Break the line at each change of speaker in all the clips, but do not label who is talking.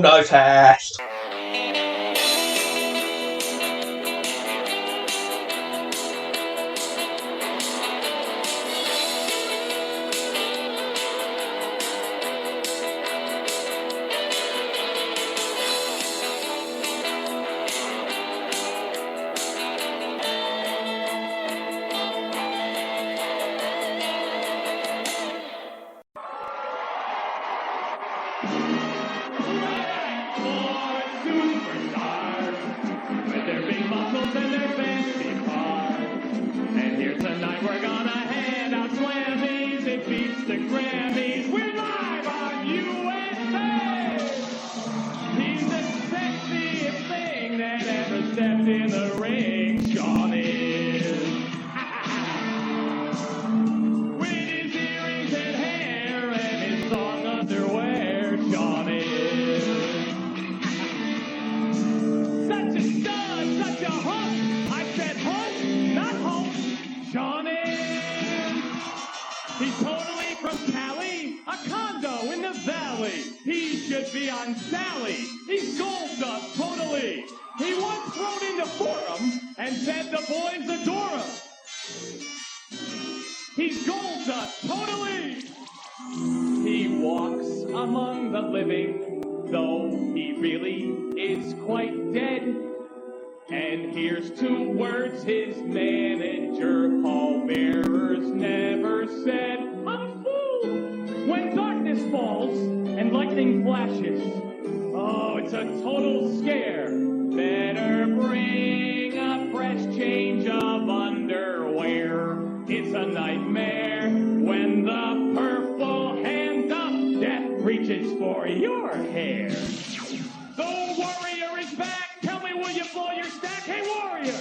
No test.
The Grammys, we're live on USA! He's the sexiest thing that ever stepped in the ring, Sean is. With his earrings and hair and his thong underwear, Sean is. Such a stud, such a hunk. I said hunk, not hunk. Sean is. He's totally from Cali, a condo in the valley. He should be on Sally. He's gold dust, totally. He once wrote into Forum and said the boys adore him. He's gold dust, totally. He walks among the living, though he really is quite dead. And here's two words his manager, Paul Bearers, never said. I'm a fool! When darkness falls and lightning flashes, oh, it's a total scare. Better bring a fresh change of underwear. It's a nightmare when the purple hand of death reaches for your hair. The warrior is back! Tell me, will you blow your stack? Hey, warrior!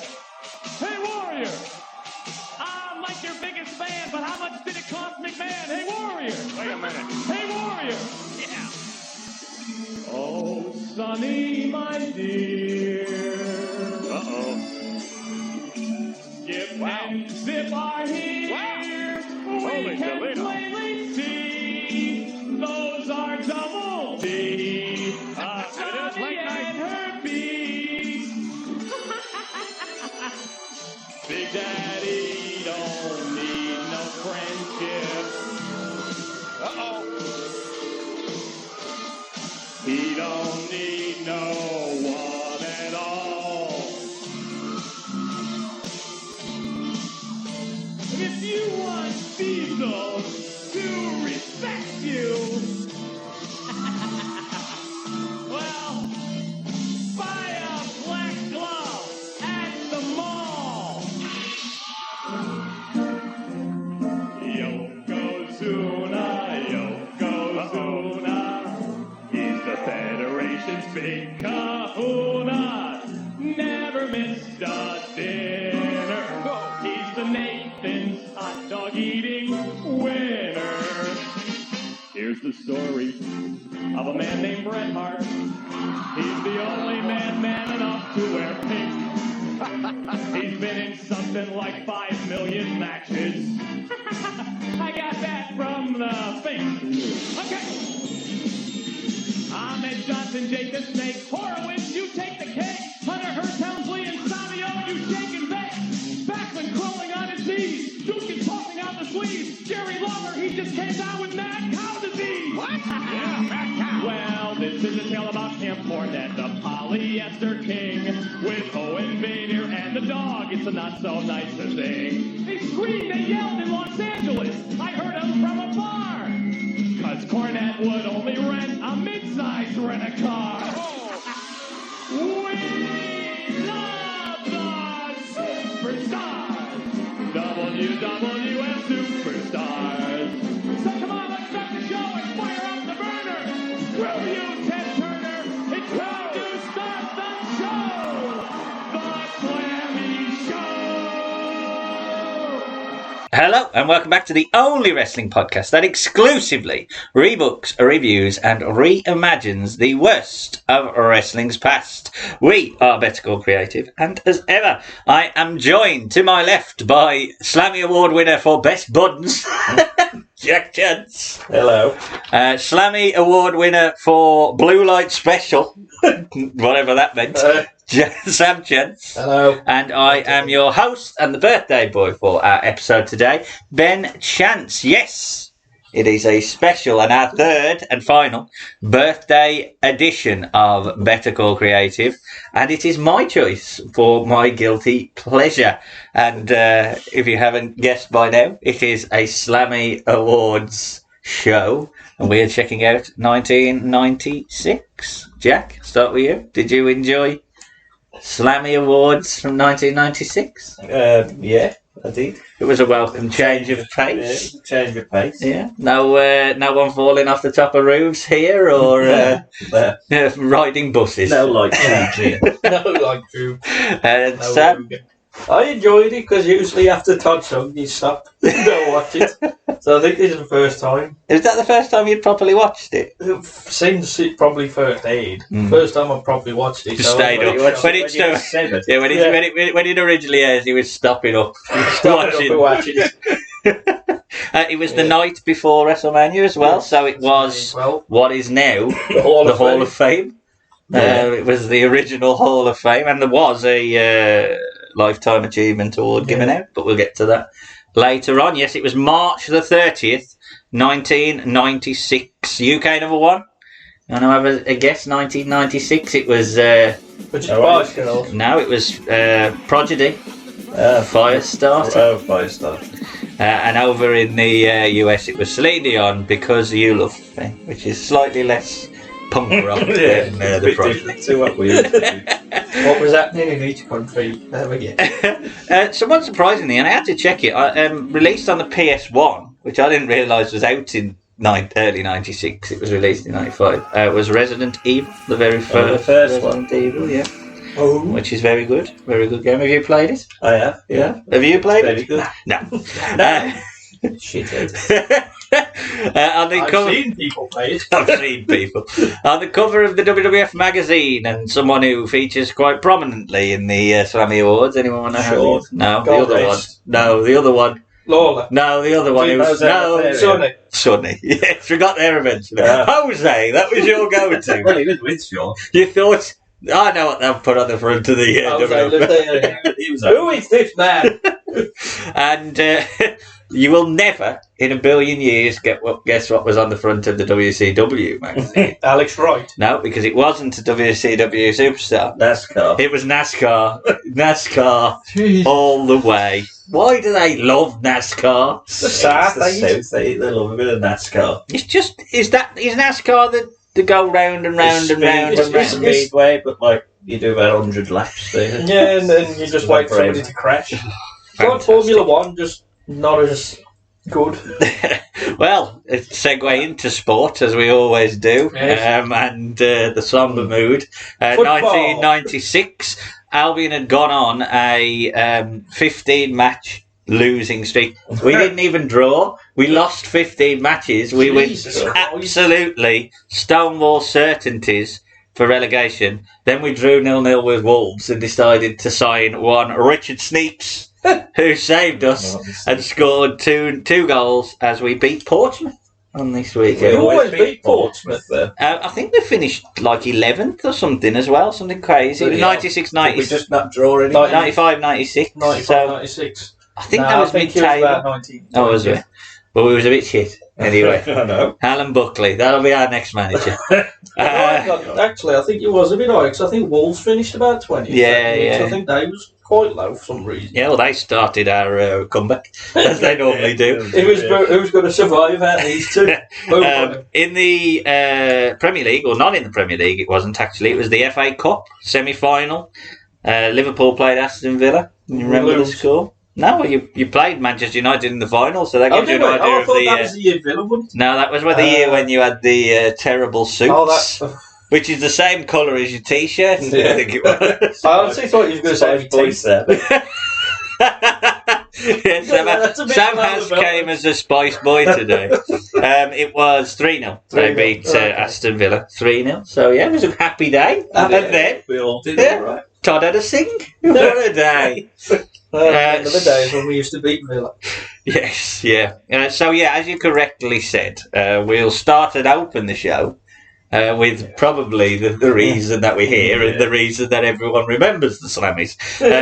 Hey, warrior! I'm like your biggest fan, but how much did it cost McMahon? Hey, warrior!
Wait a minute.
Hey, warrior!
Yeah.
Oh, Sonny, my dear.
Uh-oh.
Skip
Wow.
and Zip are here.
Wow.
We
Holy
can
Toledo.
plainly see those are double D.
It is
Sonny
late night.
and her bees. Big Daddy don't need no friendship.
Uh-oh.
He don't need no one at all. If you want Diesel to respect you, well, buy a black glove at the mall. Yokozuna, Yokozuna. He's the Federation's big kahuna. Never missed a dinner. He's the Nathan's hot dog eating winner. Here's the story of a man named Bret Hart. He's the only man enough to wear pink. He's been in something like 5 million matches. I got that from the Fink. Okay. Ahmed Johnson, Jake the Snake, Horowitz, you take the cake. Hunter Hearst, Helmsley, and Savio, you shake and bake. Backlund crawling on his knees. Duke is tossing out the sleeves. Jerry Lawler, he just came down with mad cow disease. What?
Yeah, mad cow.
Well, this is a tale about Camp Cornette, the polyester king. With Owen Bader and the dog, it's a not so nice a thing. They screamed and yelled in Los Angeles. I heard them from a bar. Cause Cornette would only rent a mid-size rent-a-car. We love the superstars. WWF Superstars. So come on, let's start the show and fire up the burner. Screw you, Ted Turner. It's time to start the show. The Slammy Show.
Hello and welcome back to the only wrestling podcast that exclusively rebooks, reviews and reimagines the worst of wrestling's past. We are Better Call Creative, and as ever I am joined to my left by Slammy Award winner for Best Buns, Jack Chance.
Hello.
Slammy award winner for Blue Light Special, whatever that meant. Sam Chance.
Hello.
And I am your host and the birthday boy for our episode today, Ben Chance. Yes, it is a special and our third and final birthday edition of Better Call Creative, and it is my choice for my guilty pleasure. And if you haven't guessed by now, it is a Slammy Awards show, and we are checking out 1996. Jack, start with you. Did you enjoy Slammy Awards from 1996?
Yeah, I did.
It was a welcome change of pace.
Yeah, change of pace.
Yeah. No one falling off the top of roofs here, or riding buses.
No light tube.
No, like Drew.
And Sam,
I enjoyed it because usually after Todd sung, you stop and don't watch it. So I think this is the first time.
is that the first time you'd properly watched it?
Since it probably first aired. First time I probably watched it.
Just stayed up. When it originally airs, he was stopping up.
Watching it.
It was the night before WrestleMania as well, so it was what is now
The Hall
of Fame. It was the original Hall of Fame, and there was a Lifetime Achievement Award given out, but we'll get to that later on. Yes, it was March the 30th, 1996. UK number one. You want to have a guess? 1996. It was.
Spice Girls.
No, it was Prodigy. Firestarter.
Oh, Firestarter.
And over in the US, it was Celine Dion, Because You Love Me, which is slightly less punk rock than the Prodigy.
So what we used to do.
What was happening in each country? There we go.
Somewhat surprisingly, and I had to check it, released on the PS1, which I didn't realise was out in early 96. It was released in 95. It was Resident Evil, the very first Resident Evil, yeah.
Oh.
Which is very good game. Have you played it?
I have, yeah.
Have you played
Very
it?
good.
No.
Shithead.
I've seen people play it.
I've seen people. On the cover of the WWF magazine, and someone who features quite prominently in the Slammy Awards. Anyone want to have
Sure.
it? No,
Gold
the other
Race.
one. No, the other one.
Lola.
No, the other one.
Sonny.
Sonny. Yes, we got there eventually.
Yeah.
Jose, that was your go-to.
Well, he was with Sean.
You thought... I know what they've put on the front of the WWF.
He was
Who is this man?
And you will never, in a billion years, guess what was on the front of the WCW magazine.
Alex Wright.
No, because it wasn't a WCW superstar.
NASCAR.
It was NASCAR. NASCAR
Jeez.
all the way. Why do they love NASCAR?
The South, they love a bit of NASCAR.
It's just, is NASCAR the go round and round and round and
It's
round?
speedway, but like you do about 100 laps there.
Yeah, and then you just wait for somebody to crash. Like Formula One, just not as good.
Well, segue into sport, as we always do,
Yes.
and the somber mood.
Football.
1996, Albion had gone on a 15-match losing streak. We didn't even draw. We lost 15 matches. We were
Jesus Christ.
absolutely stonewall certainties for relegation. Then we drew 0-0 with Wolves and decided to sign one Richard Sneeps, who saved us and scored two goals as we beat Portsmouth on this
We
weekend.
always beat Portsmouth
there.
I think we finished like 11th or something as well, something crazy.
Really?
96,
Did we
90,
just not draw anything?
95, 96.
95,
So
96.
I think
No,
that was
I think it was about
mid-table.
19.
Oh, was it? Well, we was a bit shit. Anyway,
I know.
Alan Buckley, that'll be our next manager.
Actually, I think it was a bit high because I think Wolves finished about 20.
Yeah, yeah.
So I think they was quite low for some reason.
Yeah, well, they started our comeback, as they normally do.
Who's going to survive out of these two?
In the Premier League, or not in the Premier League, it wasn't actually. It was the FA Cup semi-final. Liverpool played Aston Villa. You remember the score? No, you played Manchester United in the final, so that gives you an idea
I
of
thought
the.
that was the year Villa won.
No, that was the year when you had the terrible suits, which is the same colour as your T-shirt.
Yeah.
I think it was.
I honestly thought you were going to say
Boys there.
Yeah, Sam has came as a Spice Boy today. It was 3-0. They
3-0.
beat
Okay.
Aston Villa 3-0. So yeah, it was a happy day. And then
We all did
Yeah.
all right.
Todd had a sing. What a day.
Remember the days when we used to beat Villa.
Yes, yeah. So, yeah, as you correctly said, we'll start and open the show with probably the reason that we're here and the reason that everyone remembers the Slammys.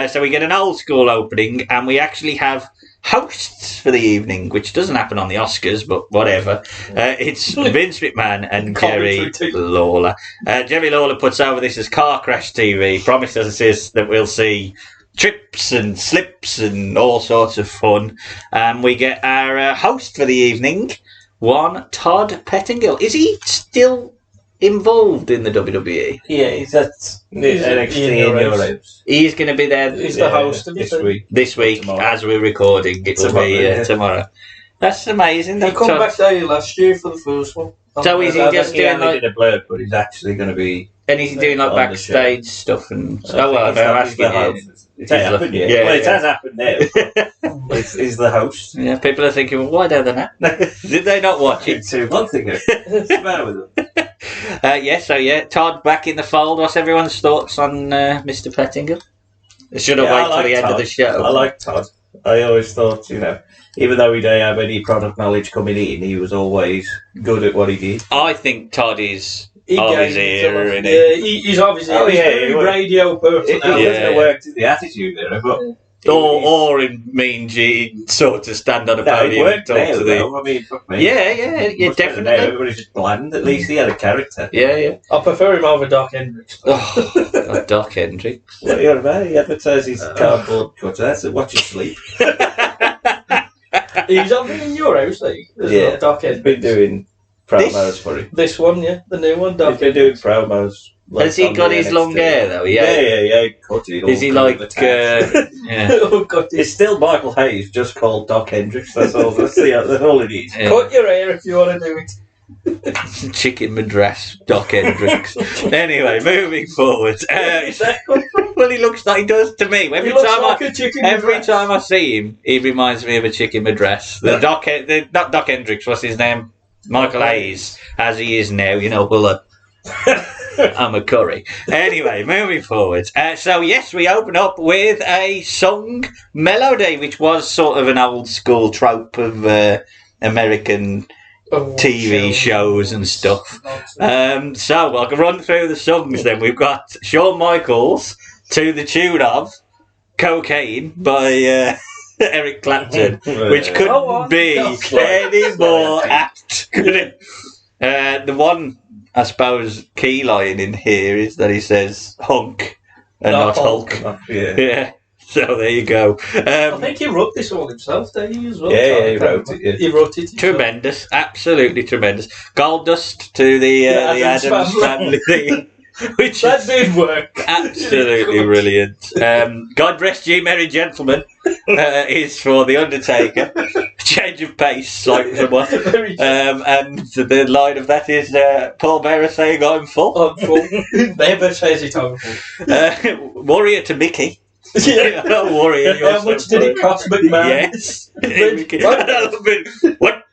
So we get an old school opening, and we actually have hosts for the evening, which doesn't happen on the Oscars, but whatever. It's Vince McMahon and Jerry Lawler. Jerry Lawler puts over this as Car Crash TV, promises us that we'll see trips and slips and all sorts of fun. We get our host for the evening, one Todd Pettingill. Is he still involved in the WWE?
Yeah, he's at NXT in your house.
He's going to be there.
He's the host
this week.
This week, as we're recording, it will be tomorrow. That's amazing.
He come back there last year for the first one.
So is he just doing
did a blurb, but he's actually going to be.
And he's doing like backstage stuff and. Oh well, I'm asking you.
It hasn't happened yet.
Yeah,
well, it has happened now. He's the host.
Yeah, people are thinking, well, why don't they know? Did they not watch it?
2 months ago. What's the matter with them?
Todd back in the fold. What's everyone's thoughts on Mr. Pettingill? Should I wait till the end of the show?
I like Todd. I always thought, even though he didn't have any product knowledge coming in, he was always good at what he did.
I think Todd is.
He's obviously a radio person.
He wouldn't have worked in the attitude era, but
or in Mean Gene, sort of stand on a podium and talk to the.
I mean, fuck me.
Yeah, definitely.
Everybody's just bland. At least he had a character.
Yeah.
I prefer him over Doc Hendricks.
Oh, Doc Hendricks.
What are you on about? He advertised his cardboard cutter. That's watch him sleep.
He's on in your house, like Doc Hendricks.
Been doing promos for him.
This one, the new one, Doc.
He's been doing promos.
Has he got his long hair though?
Yeah. Cut it.
Is he like?
Oh God!
It's still Michael Hayes, just called Doc Hendricks. That's all. That's all it is.
Yeah. Cut your hair if you want to do it.
Chicken Madras, Doc Hendricks. Anyway, moving forward. Well, he looks like he does to me. Every time I see him, he reminds me of a chicken Madras. Not Doc Hendricks. What's his name? Michael Hayes, as he is now. I'm a curry. Anyway, moving forward. So, yes, we open up with a song melody, which was sort of an old school trope of American TV shows and stuff. So, I can run through the songs then. We've got Shawn Michaels to the tune of Cocaine by Eric Clapton, which couldn't be any more apt, could it? The one, I suppose, key line in here is that he says hunk and not Hulk. Yeah. So there you go.
I think he wrote this all himself, did he? As well?
Yeah, he wrote it. Yeah.
He wrote it.
Tremendous, absolutely tremendous. Gold Dust to the Addams Family theme. Which
that did work.
Absolutely brilliant. God Rest Ye Merry Gentlemen is for The Undertaker. Change of pace, like someone. And the line of that is Paul Bearer saying, I'm full.
I'm full. Never says it, I'm full.
Warrior to Mickey.
Yeah.
Warrior.
How much did it cost McMahon?
Yes. What?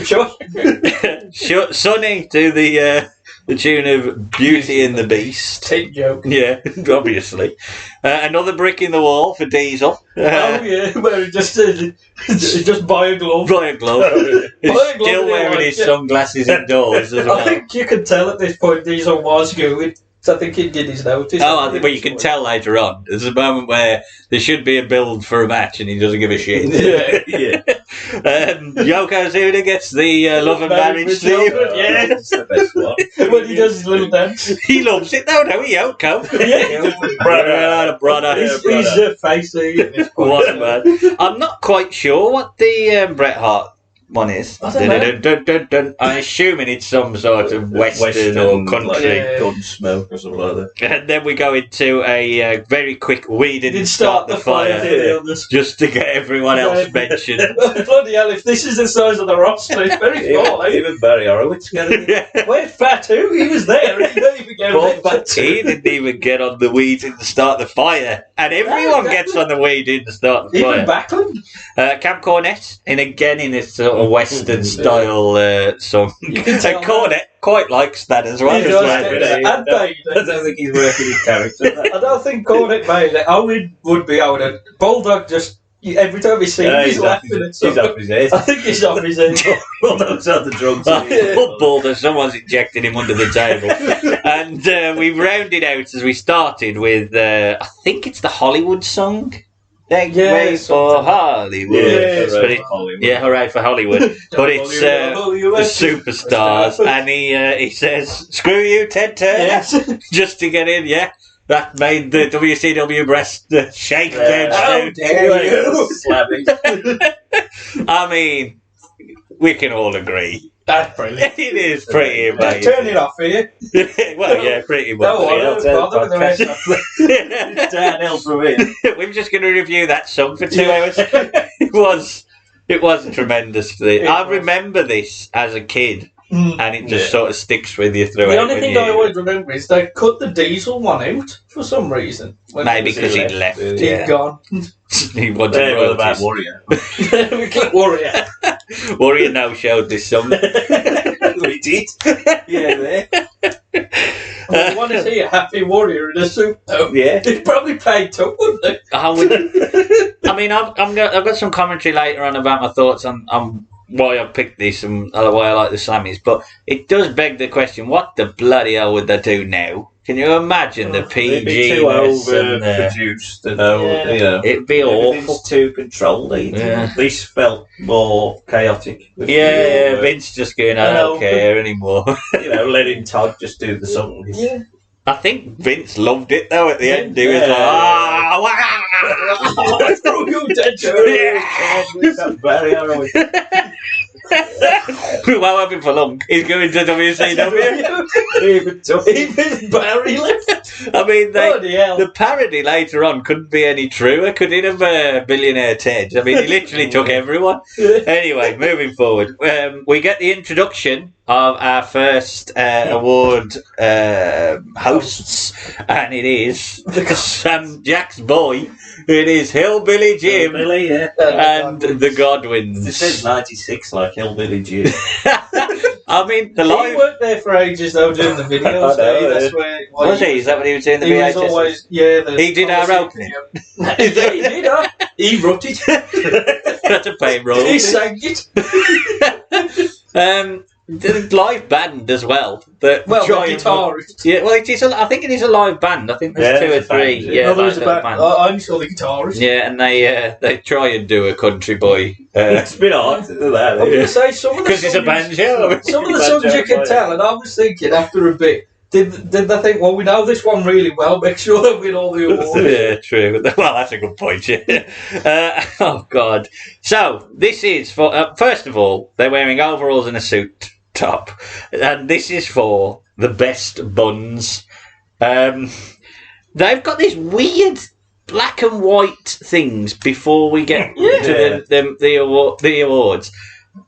Sure.
Sonny to the tune of Beauty and the Beast.
Take joke.
Yeah, obviously. Another brick in the wall for Diesel.
Where he just buy a glove.
Buy a glove. He's still wearing his sunglasses indoors as well.
I think you can tell at this point Diesel was going. So I think he'd get his notice.
Well, you can tell later on. There's a moment where there should be a build for a match and he doesn't give a shit.
Yeah.
Yokozuna gets the Love and Marriage theme.
Yeah,
it's the best one.
When he does his little dance.
He loves it though, don't he, Yoko?
Yeah.
Brother.
He's facing at this point.
What, man? I'm not quite sure what the Bret Hart one is.
I don't know.
I'm assuming it's some sort of Western or country.
Like Gunsmoke or something like that.
And then we go into a very quick we didn't start the fire just to get everyone else mentioned.
Bloody hell, if this is the size of the roster, it's very small.
Even Barry Horowitz got it.
Where's Fatu? He was there. He didn't even get
Both
that too.
He didn't even get on the weed in to start the fire. And everyone gets on the weed in to start the
Even
fire.
Backlund.
Camp Cornet, in this sort of Western style song.
You can tell
And Cornet quite likes that as well.
He
as
does,
well.
yeah. And
I
Bader.
don't think he's working his character.
I don't think Cornet made it. Owen would be able to. Bulldog just, every time he sings, he's laughing at
He's
something.
off his head.
I think he's off his head.
Well, those are the drugs.
Footballer, someone's injected him under the table. And we rounded out as we started with, I think it's the Hollywood song. Hooray for Hollywood.
Yeah,
But hooray for Hollywood. But it's the superstars. And he says, screw you, Ted Turner.
Yes.
Just to get in, yeah. That made the WCW breast shake.
How dare you?
Slammy.
I mean, we can all agree.
That's brilliant.
It is pretty amazing.
Turn it off here.
Well, yeah, pretty much.
No, I don't bother with the rest of it.
Downhill from here.
We're just going to review that song for 2 hours. It was tremendous. I remember this as a kid, and it just sort of sticks with you throughout.
The only thing I always remember is they cut the Diesel one out for some reason.
Maybe because he'd left.
He'd gone.
He wanted
There was about
royalties.
Warrior.
Warrior.
Warrior no-showed this song.
We did. Yeah, there.
I want to see a happy warrior in a suit, though.
Yeah.
He'd probably paid up, wouldn't he?
I mean, I've got some commentary later on about my thoughts on why I picked this and why I like the Slammys, but it does beg the question: what the bloody hell would they do now? Can you imagine the
They'd be too
PG?
overproduced and you know.
It'd be
Everything's
awful.
too controlled.
Yeah.
This felt more chaotic.
Yeah, Vince just going, I don't care anymore.
Letting Todd just do the song.
Yeah.
I think Vince loved it though at the end. He was
Yeah.
like,
I threw you dead.
we won't have him for long. He's going to WCW.
Even Barry left.
I mean,
Bloody hell.
the parody later on couldn't be any truer, could it, of Billionaire Ted? I mean, he literally took everyone. Anyway, moving forward. We get the introduction of our first award hosts, and it is Sam Jack's boy. It is Hillbilly Jim
Hillbilly, yeah.
and the
It
Godwins.
says 96 like Hillbilly Jim.
I mean, the
He
live...
worked there for ages, though, doing the videos.
I know,
That's where.
Was he? Is that what he was doing the
He was
VHS?
always, yeah.
He did our opening.
He did, huh? He wrote it.
That's a pain roll.
He sang it.
The live band as well.
Well, the
giant-
guitarist.
Yeah, well, I think it is a live band. I think there's two or
it's a band,
three.
yeah.
Yeah,
No, there was
like
a
little
band.
bands.
I only saw the guitarist.
Yeah, and they try and do a country boy.
It's been hard to do that.
I'm going to say some of the
Because it's a
songs-
banjo.
Some of the songs you can tell, and I was thinking after a bit, did they think, well, we know this one really well, make sure that we win all the awards.
Yeah, true. Well, that's a good point. Yeah. Oh, God. So, this is for, first of all, they're wearing overalls and a suit top. And this is for the best buns. They've got these weird black and white things before we get to the awards.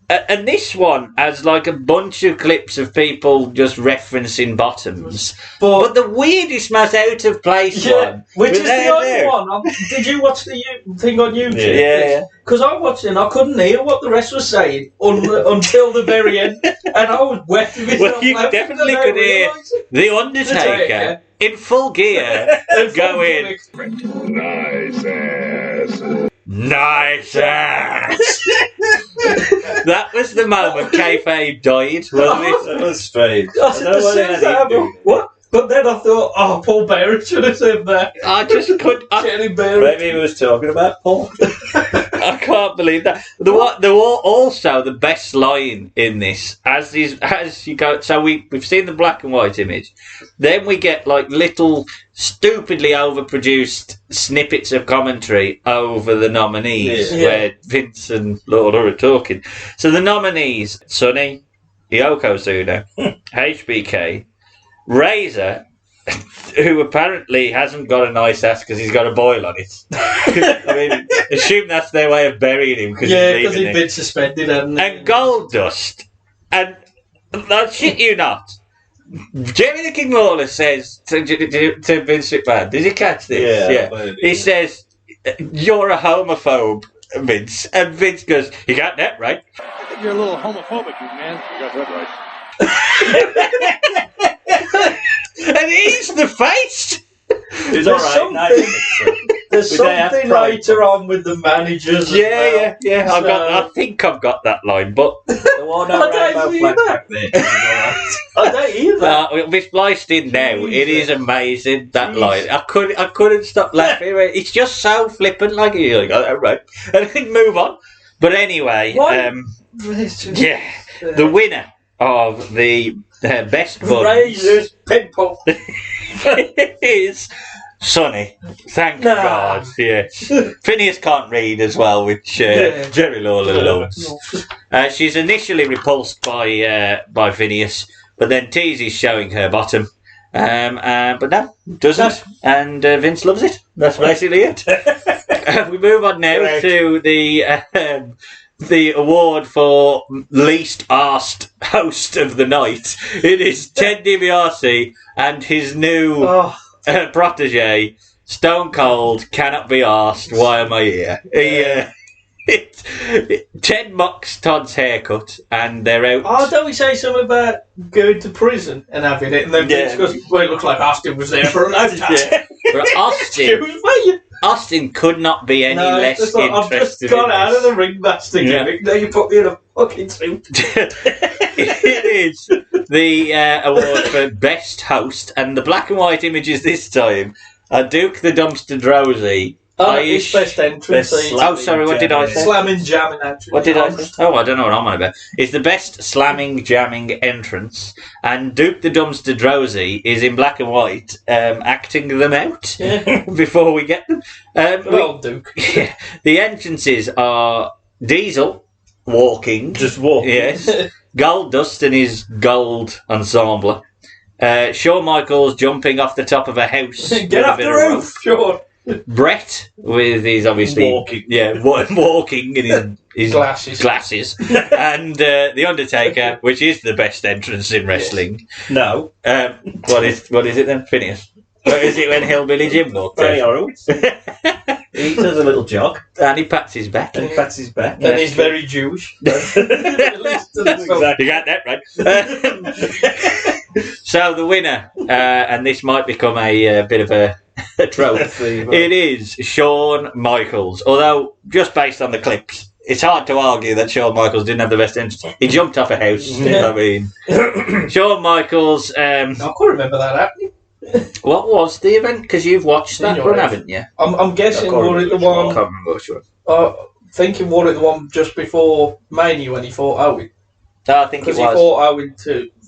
And this one has like a bunch of clips of people just referencing bottoms. But the weirdest, most out of place one.
Which is
there,
the only
there.
one. Did you watch the thing on YouTube?
Yeah.
Because I watched it and I couldn't hear what the rest was saying until the very end. And I was wetting myself.
Well, you
laughing
definitely
and I
could hear
realised it.
The Undertaker in full gear
And
going,
Nice ass.
nice ass. That was the moment kayfabe died, wasn't it?
That was strange.
I said, as soon as that happened, what? But then I thought, oh, Paul Barrett should have said that.
I just could.
Jenny Barrett.
Maybe he was talking about Paul.
I can't believe that. There were also the best line in this as you go. So we've seen the black and white image, then we get like little stupidly overproduced snippets of commentary over the nominees where Vince and Lorna are talking. So the nominees: Sonny, Yokozuna, HBK, Razor, who apparently hasn't got a nice ass because he's got a boil on it. I mean, assume that's their way of burying him because
Because
he's
he'd been suspended.
and Gold Dust, and I shit you not, Jerry the King Lawler says to Vince McMahon, did you catch this?
Yeah.
He says, "You're a homophobe, Vince." And Vince goes, "You got that right."
I think you're a little homophobic, man. You got that right.
And he's the face.
It's all right.
There's something later on with the managers.
Yeah.
So-
I think I've got that line, but
The one
I
on
don't
Rainbow
see
Flag
that.
back there. It's all right.
I don't either.
it'll be spliced in now. It is amazing, that
Jeez.
line. I couldn't stop laughing. It's just so flippant, like you're like, oh, right, and then move on. But anyway,
Why?
the winner of the best buns
Razors, pimple.
is Sonny. Thank
Nah.
God. Yes. Phineas can't read as well, which Jerry Lawler loves. She's initially repulsed by Phineas, but then teases showing her bottom. But no, doesn't. And Vince loves it. That's basically it. We move on now to the award for least arsed host of the night. It is Ted DiBiase and his new protege, Stone Cold, cannot be arsed. Why am I here? Ted mocks Todd's haircut, and they're out.
Oh, don't we say something about going to prison and having it? And then Vince goes, well, it looked like Austin was there for a long time.
But Austin could not be any less
I've just
interested
gone
in
out
this.
of the ringmaster gimmick. Now you put me in a fucking suit.
It is the award for best host, and the black and white images this time are Duke the Dumpster Drozy.
It's best entrance.
Sorry, what did I say?
Slamming, jamming entrance.
What did I say? Oh, I don't know what I'm on about. It's the best slamming, jamming entrance, and Duke the Dumpster Drozy is in black and white, acting them out before we get them.
Duke.
The entrances are Diesel walking,
Just walk.
yes, Gold Dust and his gold ensemble, Shawn Michaels jumping off the top of a house,
Get
with a
off
bit
the
of rope.
roof, sure.
Brett with his obviously walking in his glasses, and the Undertaker, which is the best entrance in wrestling.
No.
What is it then, Phineas? What is it when Hillbilly Jim walks
Very
out?
alright. He does a little jog
And he pats his back.
and he pats his back.
And he's very Jewish.
You got that right. So the winner, and this might become a bit of a trope, it is Shawn Michaels. Although, just based on the clips, it's hard to argue that Shawn Michaels didn't have the best entrance. He jumped off a house.
Yeah.
I mean, Shawn Michaels.
I can't remember that happening.
What was the event? Because you've watched that
You're
one,
right.
haven't you?
I'm guessing were it the
I
one.
can't remember which one.
Thinking were it the one just before Mania when he fought Owen?
I think it
Because he
was.
fought Owen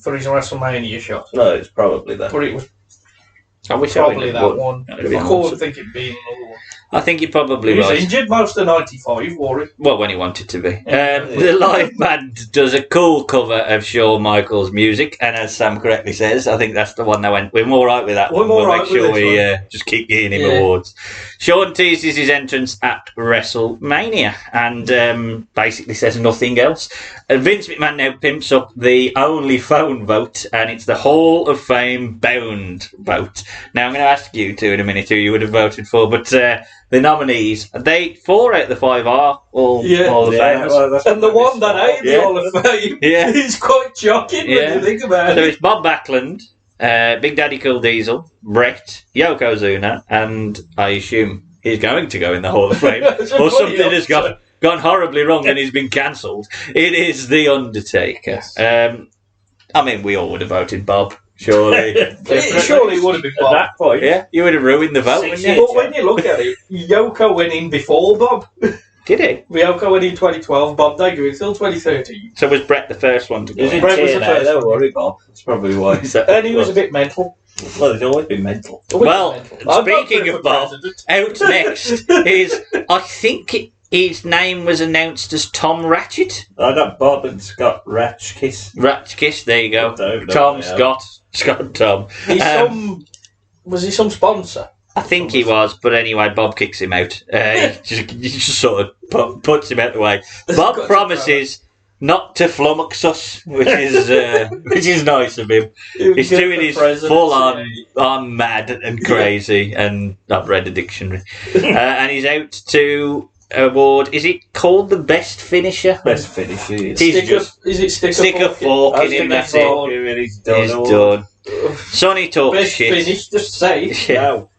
for his WrestleMania shot.
No, it's probably that.
But it was
I wish
probably
I
that one.
That'd
I
be
can't
awesome.
think it being another one.
I think you're probably
He was
right.
injured most of '95, wore it.
Well, when he wanted to be. The live band does a cool cover of Shawn Michaels' music, and as Sam correctly says, I think that's the one that went. We're all right with that.
We're
one.
all
We'll
right
make
with
sure
this
we
one.
just keep getting him
Yeah.
awards. Shawn teases his entrance at WrestleMania and basically says nothing else. Vince McMahon now pimps up the only phone vote, and it's the Hall of Fame bound vote. Now I'm going to ask you two in a minute who you would have voted for, but the nominees, 4 out of the 5 are all Hall of Famers.
And the one that ain't the
Yeah.
Hall of Fame
Yeah.
is quite shocking when you think about
So
it.
it's Bob Backlund, Big Daddy Cool Diesel, Brett, Yokozuna, and I assume he's going to go in the Hall of Fame, or something has gone horribly wrong and he's been cancelled. It is The Undertaker. I mean, we all would have voted Bob, surely.
Surely it would have been
At
Bob.
that point,
Yeah, you would have ruined the vote, wouldn't you?
But when you look at it, Yoko went in before Bob.
Did he?
Yoko went in 2012, Bob Dager until 2013.
So was Brett the first one to go?
he's in
Brett was
TNA,
the first
don't
one.
worry, Bob. That's probably why.
And he was a bit mental.
Well, he's always been mental.
Well,
I'd
speaking
vote for
of Bob,
president.
out next is, I think his name was announced as Tom Ratchet.
I got Bob and Scott Ratchkiss.
Ratchkiss, there you go.
I don't know,
Tom,
yeah.
Scott Tom.
He's was he some sponsor?
I think he was, but anyway, Bob kicks him out. He just sort of puts him out the way. Bob
got
promises not to flummox us, which is nice of him. He's doing his full on, I'm mad and crazy, and I've read a dictionary. And he's out to award, is it called the best finisher?
Best finisher.
Is it sticker
fork? In that's it. He's done. Sonny talks
best
shit.
finish, just say it.
Yeah.
No.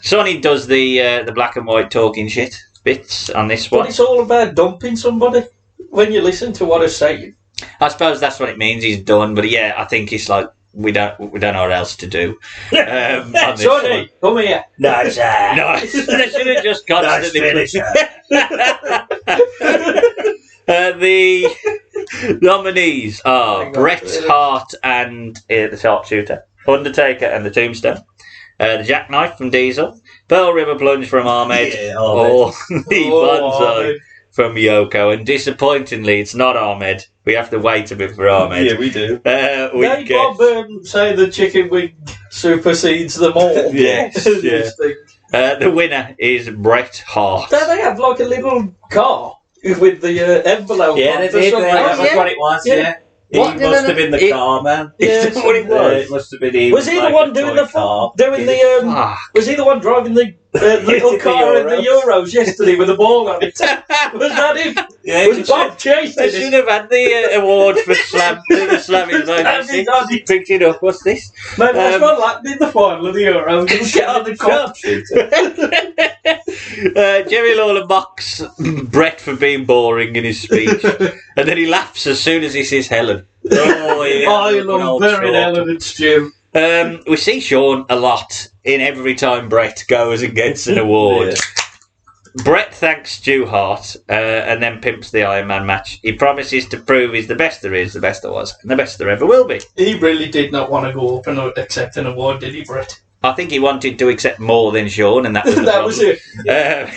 Sonny does the black and white talking shit bits on this one.
But it's all about dumping somebody when you listen to what he's saying.
I suppose that's what it means. He's done, but yeah, I think it's like we don't know what else to do. On this
Sonny, come here.
No, sir. No, they should have just constantly. The nominees are Bret Hart and the Sharpshooter, Undertaker and the Tombstone, the Jackknife from Diesel, Pearl River Plunge from Ahmed, or the Bonsai from Yoko. And disappointingly, it's not Ahmed. We have to wait a bit for Ahmed.
Yeah, we do.
Bob say the chicken wing supersedes them all.
Yes, yeah. The winner is Bret Hart.
Don't they have like a little car with the envelope on?
Yeah, that's what it was, yeah. He must have been the car man.
Yeah, that's what it was.
It must have been him.
Was he the one doing was he the one driving the little car in the Euros yesterday with the ball on it? Was that him?
Yeah,
was Bob chasing
They should have had the award for the Slammys. He picked it up. What's this?
Maybe that's what happened in the final of the Euros. Get on the cup.
Jerry Lawler mocks Bret for being boring in his speech, and then he laughs as soon as he sees Helen. Oh, yeah,
I love very Helen and Stu.
We see Sean a lot in every time Bret goes and gets an award. Yeah. Bret thanks Stu Hart and then pimps the Iron Man match. He promises to prove he's the best there is, the best there was, and the best there ever will be.
He really did not want to go up and accept an award, did he, Bret?
I think he wanted to accept more than Sean, and that was the
that
problem.
was it. Yeah.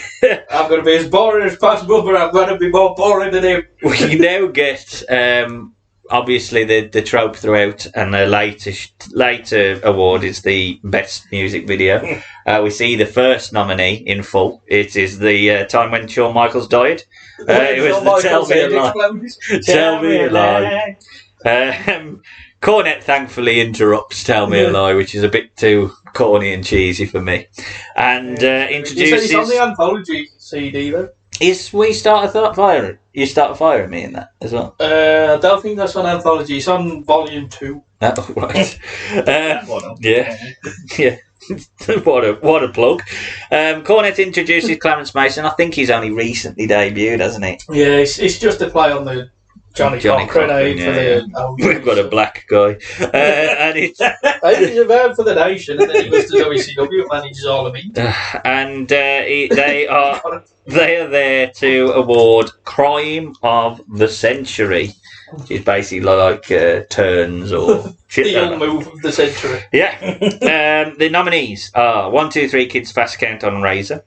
I'm going to be as boring as possible, but I'm going to be more boring than him.
We now get, obviously, the trope throughout, and the later award is the best music video. We see the first nominee in full. It is the time when Shawn Michaels died. It was the Tell Me a Lie. Tell Me a Lie. Cornette thankfully interrupts Tell Me a Lie, which is a bit too corny and cheesy for me. And introduces...
He's on the anthology CD, though.
We Start a Fire? You Start a Fire at Me in that as well?
I don't think that's on anthology. It's on volume 2.
Oh, right. Yeah. Yeah. What a plug. Cornette introduces Clarence Mason. I think he's only recently debuted, hasn't he?
Yeah, it's just a play on the Johnny Cochran,
yeah. We've got a black guy. And it's
he's a man for the nation, and then he goes to WCW and manages all of it.
And they are there to award Crime of the Century, which is basically like turns or shit.
The young move of the century.
Yeah. The nominees are 1, 2, 3 Kids Fast Count on Razor.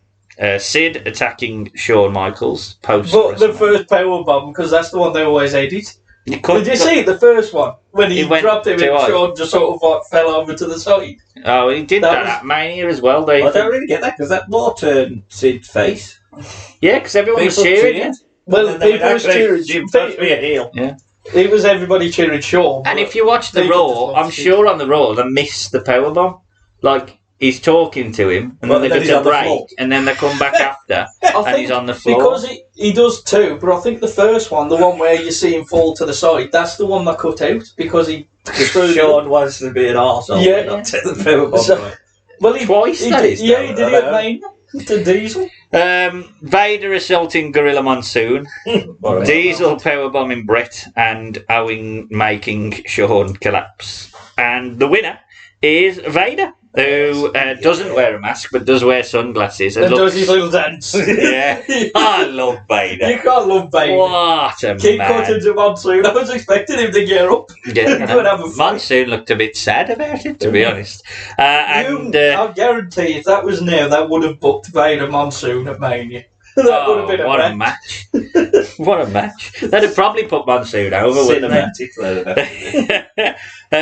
Sid attacking Shawn Michaels post.
But the first powerbomb, because that's the one they always edit. Did you see the first one when he dropped him and Shawn just sort of fell over to the side?
Oh, he did that at Mania as well.
I don't really get that because that more turned Sid's face.
Yeah, because everyone was cheering.
Well, people was cheering.
Jim supposed to be a heel.
Yeah.
It was everybody cheering Shawn.
And if you watch the Raw, I'm sure on the Raw they missed the powerbomb. Like, he's talking to him, and then they go to break, and then they come back after, and he's on the floor.
Because he does too, but I think the first one, the one where you see him fall to the side, that's the one that cut out, because
Shawn wants to be an arsehole.
Yeah.
Not take the powerbomb.
Well,
twice,
he did it at Mania. To Diesel.
Vader assaulting Gorilla Monsoon. Diesel powerbombing Bret, and Owen making Shawn collapse. And the winner is Vader, who doesn't wear a mask but does wear sunglasses
and does his little dance.
Yeah, I love Vader.
You can't love Vader.
What a
Keep
man!
cutting to Monsoon. I was expecting him to get up.
Yeah, Monsoon looked a bit sad about it, to be honest.
I guarantee if that was now, that would have booked Vader Monsoon at Mania. That would have been
a match. What a match. That'd have probably put Monsoon over, wouldn't it?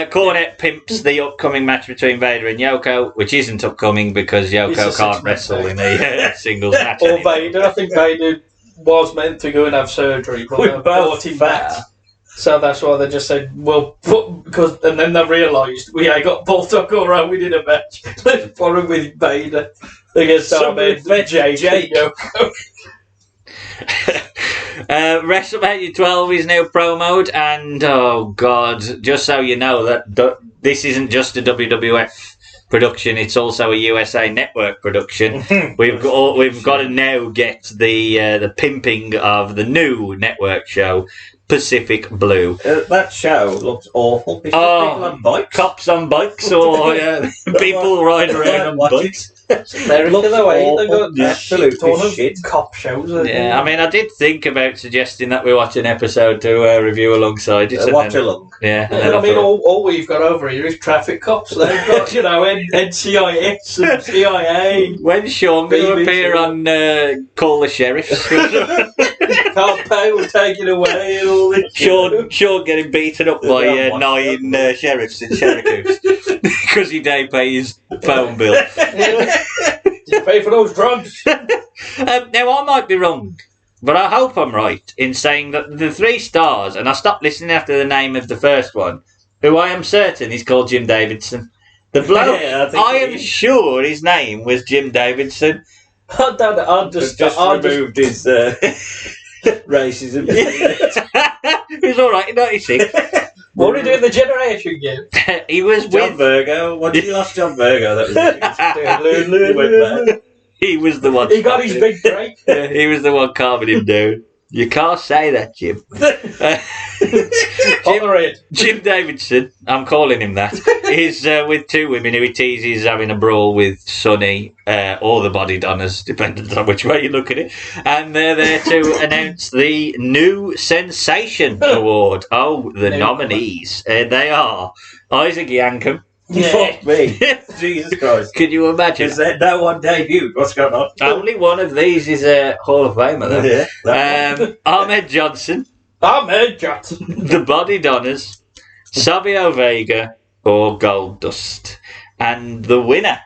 Cornette pimps the upcoming match between Vader and Yoko, which isn't upcoming because Yoko can't wrestle in a singles match.
Or Vader. I think Vader was meant to go and have surgery, but they brought him back. So that's why they just said, well, and then they realised we ain't got Paul Tucker around, we did a match. Let's put him with Vader against Ahmed, Jake.
WrestleMania 12 is now promoted, and oh god, just so you know that this isn't just a WWF production, it's also a USA Network production. We've got to now get the pimping of the new network show, Pacific Blue.
That show looks awful. It's people on bikes.
Cops on bikes, or people riding around on bikes.
America, the way they've got
absolute
shit cop shows.
Yeah, I mean, I did think about suggesting that we watch an episode to review alongside it.
Watch along.
Yeah,
I mean, all we've got over here is traffic cops. They've got, NCIS and CIA.
When's Sean going to appear on Call the Sheriffs?
Can't pay, we'll take it away and all this.
Sean getting beaten up by 9 sheriffs in Syracuse because he didn't pay his phone bill.
Did you pay for those drugs?
Now, I might be wrong, but I hope I'm right in saying that the 3 stars, and I stopped listening after the name of the first one, who I am certain is called Jim Davidson. The bloke, I am sure his name was Jim Davidson.
I just
removed his racism.
He was alright in 96.
What are we doing the generation game?
He was
John Virgo. What did you ask John Virgo? That was
He was the one.
He got his big break.
He was the one calming him down. You can't say that, Jim. Jim Davidson, I'm calling him that, is with 2 women who he teases having a brawl with Sonny, or the Body Donners, depending on which way you look at it. And they're there to announce the New Sensation Award. Oh, the nominees. They are Isaac Yankem.
Fuck me. Jesus Christ.
Could you imagine?
Is there no one debuted? What's going on?
Only one of these is a Hall of Famer, though.
Yeah,
Ahmed Johnson.
The
Body Donners, Savio Vega, or Gold Dust. And the winner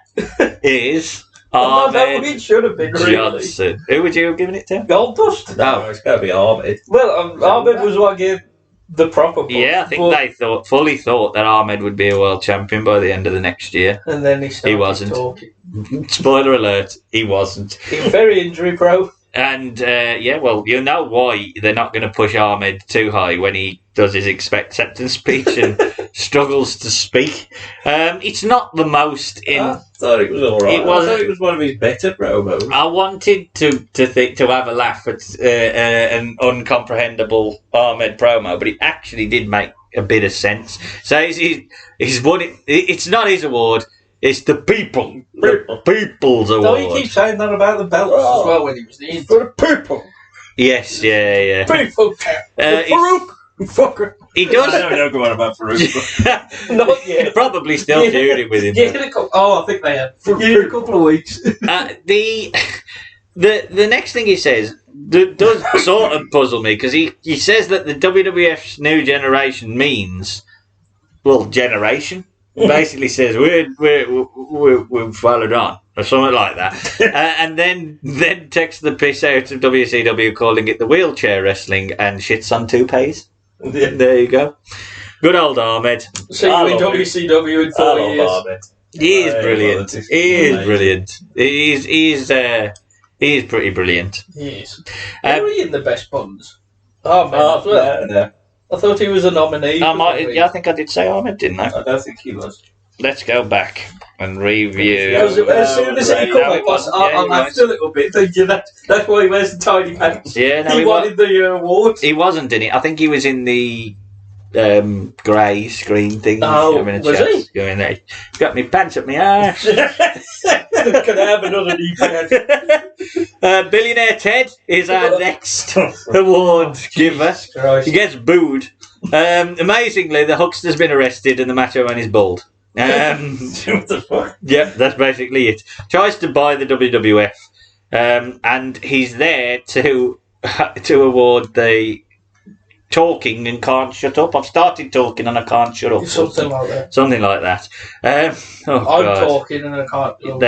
is Ahmed
it should have been,
Johnson. Who would you have given it to?
Gold Dust?
No, it's got to be Ahmed.
Well, Ahmed was what gave the proper push.
Yeah, I think they fully thought that Ahmed would be a world champion by the end of the next year.
And then he
wasn't.
Talking.
Spoiler alert, he wasn't.
He was very injury prone.
And, well, you know why they're not going to push Ahmed too high when he does his acceptance speech and struggles to speak. It's not the most
I thought it was alright. I thought it was one of his better promos.
I wanted to have a laugh at an uncomprehendable Ahmed promo, but it actually did make a bit of sense. So he's won it. It's not his award. It's the people's award.
No, he keeps saying that about the belts as well when he was in. For the people.
Yes, yeah.
People. Farouk. Fucker.
He does.
I don't go on about Farouk.
Not yet.
Probably still feuding with him.
I think they have. For a couple of weeks.
The next thing he says does sort of puzzle me, because he says that the WWF's new generation means, well, generation. Basically says we've followed on or something like that, and then takes the piss out of WCW, calling it the wheelchair wrestling, and shits on toupees. Yeah. There you go. Good old Ahmed.
See you in WCW in 4 years.
Ahmed.
He is brilliant. He is brilliant. He is pretty brilliant.
He is. Were he in the best buns? Ahmed.
No.
I thought he was a nominee.
I think I did say Ahmed, didn't I?
I don't think he was.
Let's go back and review.
As soon as he come up, I laughed a little bit, thinking that's why he wears the tiny pants.
Yeah, no,
he wanted the award.
He wasn't in it. I think he was in the grey screen thing.
Oh, was he?
Going there. Got me pants up my arse.
Can I have another knee pad?
Billionaire Ted is our next award giver. He gets booed. Amazingly, the huckster's been arrested and the Macho Man is bald.
What the fuck?
Yeah, that's basically it. Tries to buy the WWF, and he's there to award the talking and can't shut up. I've started talking and I can't shut up.
Something like that.
Something like that.
I'm talking and I can't shut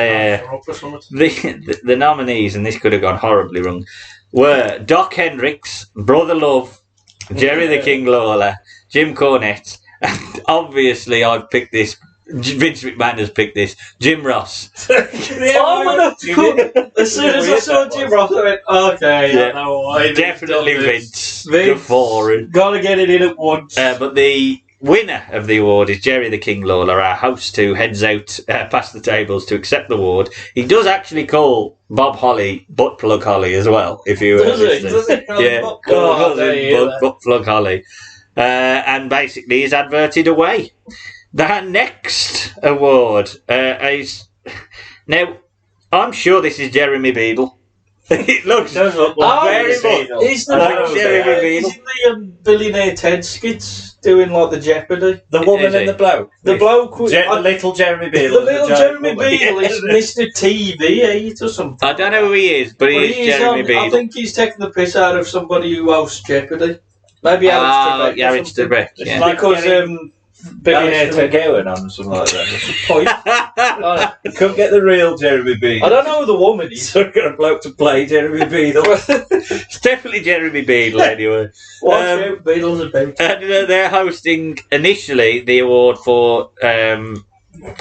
up or something.
The nominees, and this could have gone horribly wrong, were Doc Hendricks, Brother Love, Jerry the King Lawler, Jim Cornette, and obviously I've picked this. Vince McMahon has picked this. Jim Ross.
As soon as I saw Jim Ross, I went, okay, I know why.
Definitely Vince. Before.
Gotta get it in at once.
But the winner of the award is Jerry the King Lawler, our host who heads out past the tables to accept the award. He does actually call Bob Holly Butt Plug Holly as well, if you
Does he?
Yeah, Butt Plug Holly. And basically he's adverted away. The next award is... Now, I'm sure this is Jeremy Beadle. It looks very much.
He's the Billionaire Ted skits doing like the Jeopardy.
The woman and the bloke.
The bloke.
The little Jeremy Beadle.
The little Jeremy Beadle is Mr. TV8 or something.
I don't know who he is, but he's Jeremy Beadle.
I think he's taking the piss out of somebody who hosts Jeopardy. Maybe Alex Trebek.
Yeah, Alex Trebek. Yeah.
Because Billionaire Ted
going on something like that. That's the point. You couldn't get the real Jeremy Beadle.
I don't know who the woman is.
So got a bloke to play Jeremy Beadle.
It's definitely Jeremy Beadle anyway.
Watch out, Beadle's about.
They're hosting initially the award for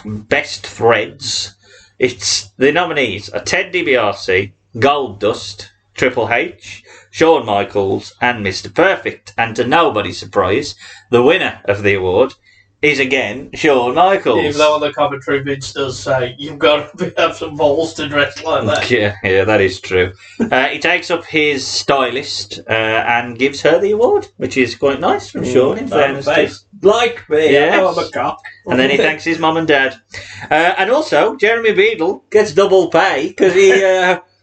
Best Threads. It's the nominees are Ted DiBiase, Gold Dust, Triple H, Shawn Michaels, and Mr. Perfect. And to nobody's surprise, the winner of the award is again Shawn Michaels.
Even though on the commentary Vince does say you've got to have some balls to dress like that.
Yeah, that is true. He takes up his stylist and gives her the award, which is quite nice from Shawn. In fairness,
like me,
yes.
I know I'm a cop.
And then he thanks his mum and dad, and also Jeremy Beadle gets double pay because he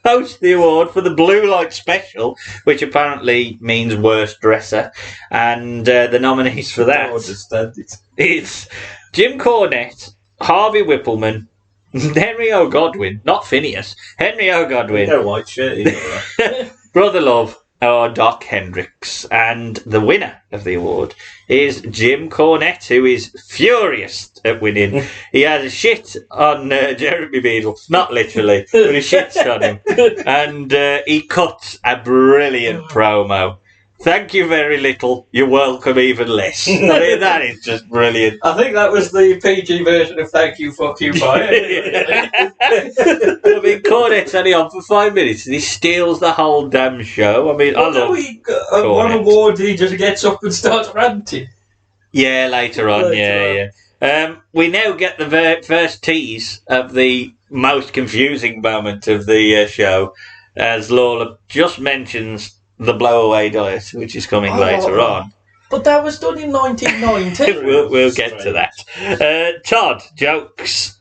hosts the award for the Blue Light Special, which apparently means worst dresser, and the nominees for that.
I understand it.
It's Jim Cornette, Harvey Whippleman, Henry O. Godwin, not Phineas, Henry O. Godwin,
No white shirt either.
Brother Love, or Doc Hendricks. And the winner of the award is Jim Cornette, who is furious at winning. He has a shit on Jeremy Beadle, not literally, but he shits on him. And he cuts a brilliant promo. Thank you very little, you're welcome even less. I mean, that is just brilliant.
I think that was the PG version of thank you, fuck you, bye.
I mean, Cornette's only on for 5 minutes and he steals the whole damn show. I mean, I love
one award he just gets up and starts ranting.
Yeah, later on, yeah. We now get the first tease of the most confusing moment of the show, as Lawler just mentions the blowaway diet, which is coming later on.
But that was done in 1990.
we'll get to that. Todd jokes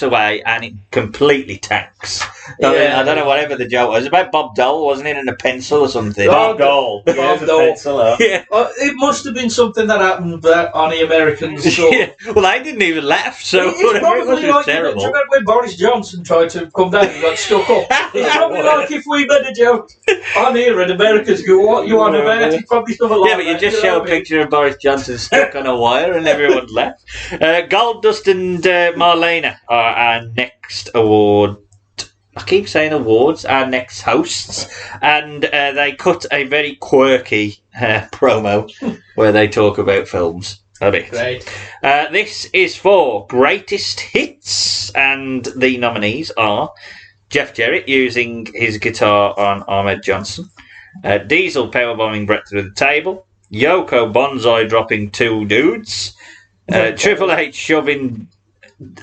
away and it completely tanks. I don't know whatever the joke was. About Bob Dole, wasn't it? And a pencil or something.
Bob Dole.
Yeah.
It must have been something that happened on the American show.
Yeah. Well, I didn't even laugh, so
it's probably like
terrible.
Do you remember when Boris Johnson tried to come down and got stuck up? It's probably like if we made a joke on here and Americans go, what you on about? It's probably something like that.
Yeah, but you just show a picture of Boris Johnson stuck on a wire and everyone laughed. Gold Dust and Marlena are our next award. I keep saying awards, our next hosts, and they cut a very quirky promo where they talk about films a bit.
Great.
This is for Greatest Hits, and the nominees are Jeff Jarrett using his guitar on Ahmed Johnson, Diesel powerbombing Brett through the table, Yoko Bonsai dropping two dudes, Triple H shoving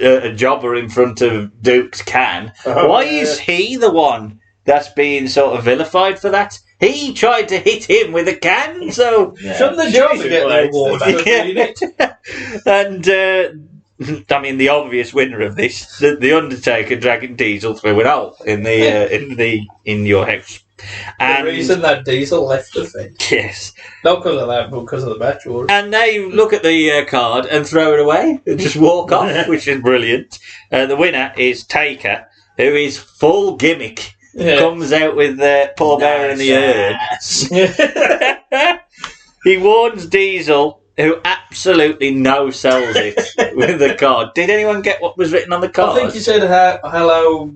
a jobber in front of Duke's can. Why is he the one that's being sort of vilified for that? He tried to hit him with a can, so
shouldn't the jobber get the award for doing it?
And I mean, the obvious winner of this, the Undertaker dragging Diesel through an hole in your house.
And the reason that Diesel left the thing.
Yes.
Not because of that, but because of the match order.
And they look at the card and throw it away and just walk off, which is brilliant. The winner is Taker, who is full gimmick. Yeah. Comes out with Paul Bearer in the urn. He warns Diesel, who absolutely no-sells it with the card. Did anyone get what was written on the card?
I think he said, hello...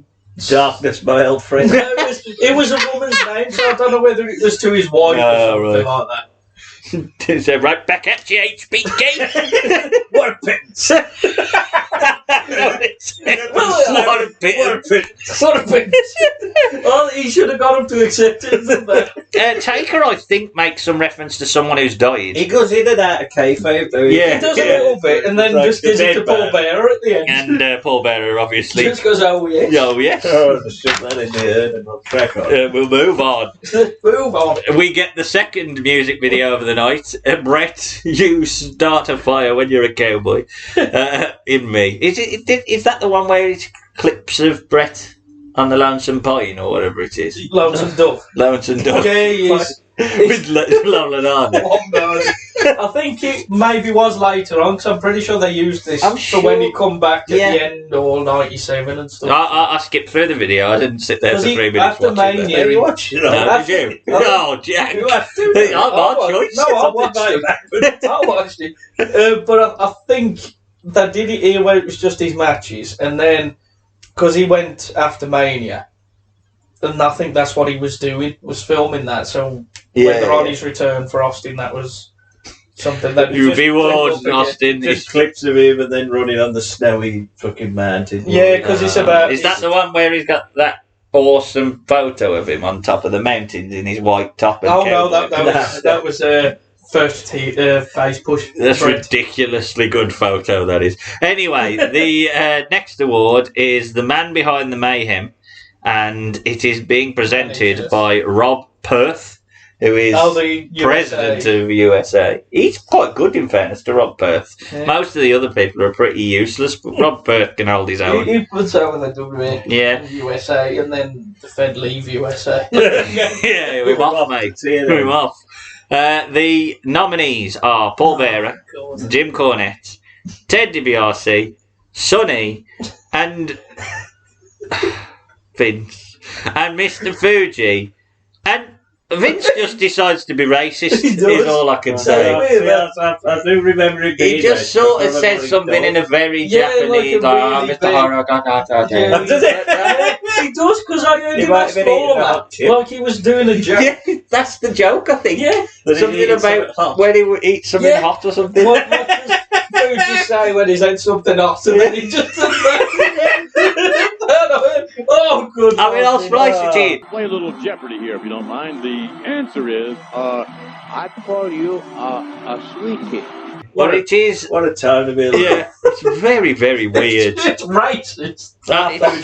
Darkness, my old friend.
No, it was a woman's name, so I don't know whether it was to his wife or something like that.
He said, right back at you, HBK.
What a pittance.
What a pittance.
What a pittance. Well, he should have got him to accept it.
Taker, I think, makes some reference to someone who's died.
He goes in and out of kayfabe, though.
Yeah.
He does a little bit, and then just gives it to Paul Bearer at the end.
And Paul Bearer, obviously.
Just goes, oh, yes.
Oh, yes.
Oh, just shove that in the head and we'll crack on.
We'll move on.
Move on.
We get the second music video of the night. Brett, you start a fire when you're a cowboy. In me. Is that the one where it's clips of Brett on the Lonesome Pine or whatever it is?
Lonesome Dove.
Lonesome Dove.
Yeah, he is.
With Lola Nana.
I think it maybe was later on, because I'm pretty sure they used this for when he come back at the end, all 97 and stuff.
I skipped through the video. I didn't sit there for 3 minutes
after
watching
Mania,
it.
he
watched it.
No, did you? No, Jack.
You have to.
Our choice.
No, I watched it. But I think they did it here where it was just his matches, and then, because he went after Mania, and I think that's what he was doing, was filming that, so whether on his return for Austin, that was something that...
You be warned, Austin.
Just clips of him and then running on the snowy fucking mountain.
Yeah, because it's about...
Is that the one where he's got that awesome photo of him on top of the mountains in his white top and
that was first face push.
That's a ridiculously good photo, that is. Anyway, the next award is the man behind the mayhem, and it is being presented by Rob Perth, who is
the
president of USA. He's quite good, in fairness to Rob Perth.
Yeah.
Most of the other people are pretty useless, but Rob Perth can hold his own.
He puts over the WWE USA, and then the Fed leave USA.
Yeah, we're off, mate. We're off. The nominees are Paul Bearer, Jim Cornette, Ted DiBiase, Sonny, and Vince, and Mr. Fuji. And Vince just decides to be racist, is all I can say.
I do remember it being
He just sort of says something in a very Japanese, Mr.
He does, because I heard him ask all of that. Like he was doing a joke.
Yeah, that's the joke, I think.
Yeah.
Something about when he would eat something hot or something.
What does Fuji say when he's had something hot, and then he just... Oh, good.
I mean, I'll splice it in.
Play a little Jeopardy here, if you don't mind. The answer is, I'd call you a sweet kid.
What it is.
What a time to be alive.
Yeah, it's very, very weird.
It's racist.
I think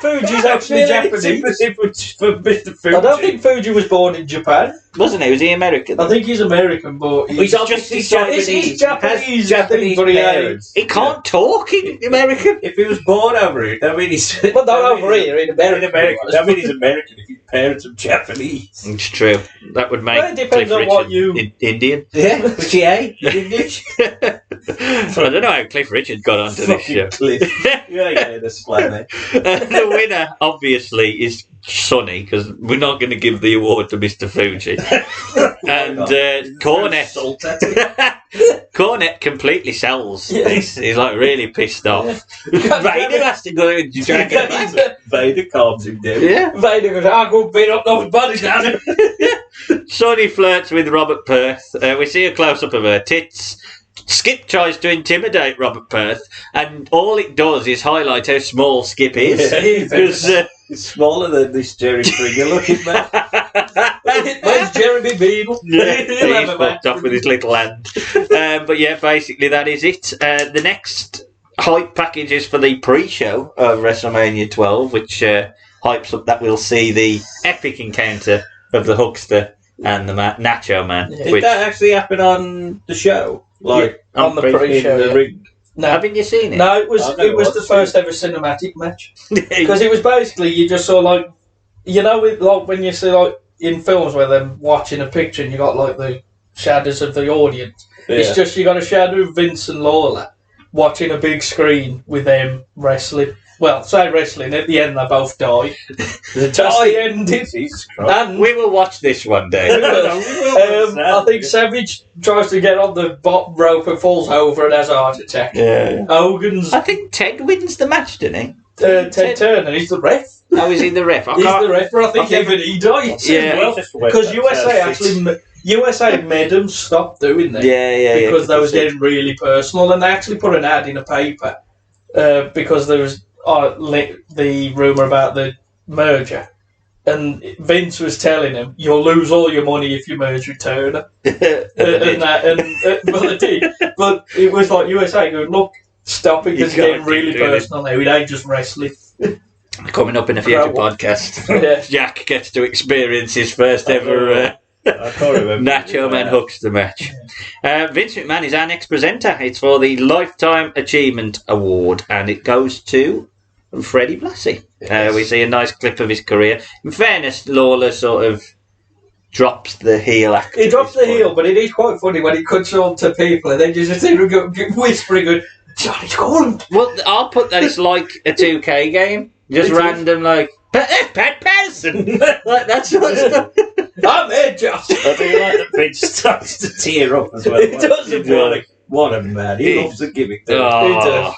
Fuji's actually Japanese.
For Mr. Fuji.
I don't think Fuji was born in Japan.
Wasn't he? Was he American?
I think he's American, but
He's obviously Japanese.
He's Japanese.
Japanese parents.
He can't talk in American.
If he was born over here, that means he's...
Well, not over here, in America.
That means he's American if his parents are Japanese.
It's true. That would make
Well, it depends
Cliff
on what
Richard
you...
Indian.
Yeah, which he ain't. English.
I don't know how Cliff Richard got onto this show.
Yeah, the Slammy.
The winner, obviously, is Sonny, because we're not going to give the award to Mr. Fuji. And Cornette completely sells this. He's like really pissed off. Vader has to go and drag him back.
Vader calms him down.
Yeah.
Vader goes, I'll go beat up those bodies down.
Sonny flirts with Robert Perth. We see a close-up of her tits. Skip tries to intimidate Robert Perth, and all it does is highlight how small Skip is. Because
he's smaller than this Jerry Springer looking man.
Where's Jeremy Beadle?
Yeah, he's fucked off with his little hand. But yeah, basically that is it. The next hype package is for the pre-show of WrestleMania 12, which hypes up that we'll see the epic encounter of the Huckster and the Nacho Man.
Did that actually happen on the show? Like
on the pre-show,
the ring?
No.
Haven't you seen it?
No, it was the first ever cinematic match. Because it was basically, you just saw like, you know, with, like when you see like in films where they're watching a picture and you got like the shadows of the audience. Yeah. It's just you got a shadow of Vince and Lawler, watching a big screen with them wrestling. Well, say wrestling, at the end they both die. That's the ending.
And we will watch this one day.
I think Savage tries to get on the bottom rope and falls over and has a heart attack.
Yeah.
Hogan's...
I think Ted wins the match, didn't he?
Ted Turner, he's the ref.
Oh, is he the ref?
He's the ref, but I think even he dies.
Yeah.
Because USA made them stop doing that.
Yeah.
Because they was getting really personal, and they actually put an ad in a paper because there was the rumour about the merger. And Vince was telling him, "You'll lose all your money if you merge with Turner." Well, they did. But it was like USA going, "Look, stop it, because it's getting really personal now. It ain't just wrestling."
Coming up in a future podcast, Jack gets to experience his first ever
I can't remember.
Nacho Man Huckster match. Vince McMahon is our next presenter. It's for the Lifetime Achievement Award, and it goes to Freddie Blassie.
Yes.
We see a nice clip of his career. In fairness, Lawler sort of drops the heel act.
He drops the heel, but it is quite funny when he cuts on to people and then just whispering, going, "Johnny's gone."
Well, I'll put that it's like a 2K game. Just random, like, Pat Patterson. Like that sort of stuff.
I'm there, Josh.
I think like the Vince starts to tear up as well.
He does.
What a man. He loves the gimmick.
He does.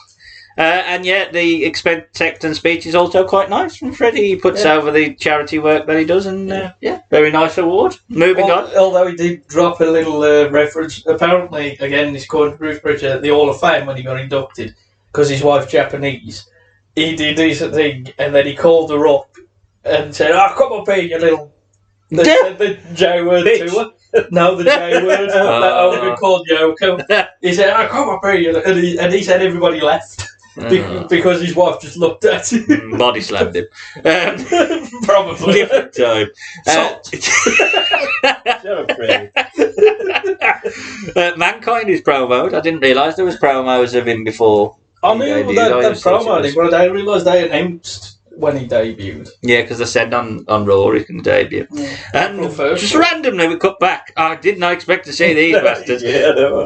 And yet the expectant speech is also quite nice from Freddie. He puts over the charity work that he does, and very nice award. Moving on.
Although he did drop a little reference, apparently, again, he's called Bruce Pritchard at the Hall of Fame when he got inducted, because his wife's Japanese. He did this thing, and then he called her up and said, "Oh, come up here, you little..." The J word to her. No, the J word that Hogan called Yoko. He said, "Oh, come up here," and he said everybody left. Because his wife just looked at him.
Body slammed him.
Probably.
Different time. Mankind is promoed. I didn't realise there was promos of him before.
I knew that promo, but I didn't realise they announced when he debuted.
Yeah, because they said on Raw he can debut. Yeah. And just randomly we cut back. I did not expect to see these bastards.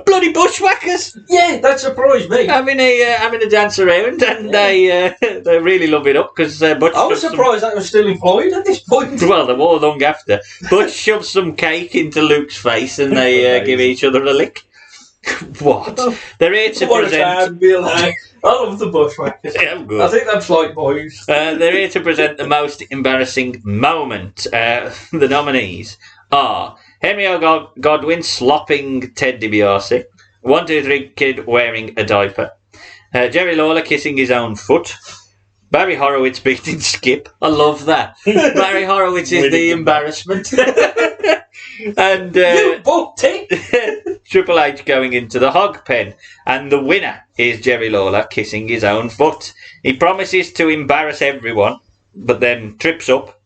Bloody bushwhackers!
Yeah, that surprised me.
Having a dance around, and they really love it up, because Butch...
I was surprised that was still employed at this point.
Well, they were long after. Butch shoves some cake into Luke's face, and they give each other a lick. What? They're here to present...
I love the bushwhackers.
Yeah, good.
I think that's like boys.
They're here to present the most embarrassing moment. The nominees are Henry Godwin slopping Ted DiBiase, 1, 2, 3 kid wearing a diaper, Jerry Lawler kissing his own foot, Barry Horowitz beating Skip. I love that. Barry Horowitz is the embarrassment. And
you booked it.
Triple H going into the hog pen, and the winner is Jerry Lawler kissing his own foot. He promises to embarrass everyone, but then trips up.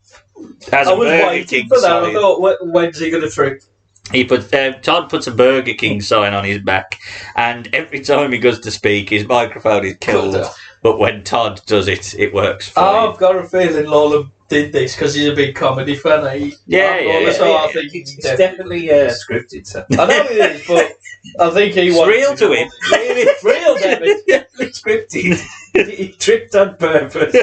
I was waiting for that. I thought, when's he going to trip?
He Todd puts a Burger King sign on his back, and every time he goes to speak, his microphone is killed. But when Todd does it, it works fine.
I've got a feeling Lawler did this because he's a big comedy fan.
I think
it's definitely scripted. So.
I know it is, but I think he wants
real to him.
It's real, damn it.
Definitely scripted. He tripped on purpose.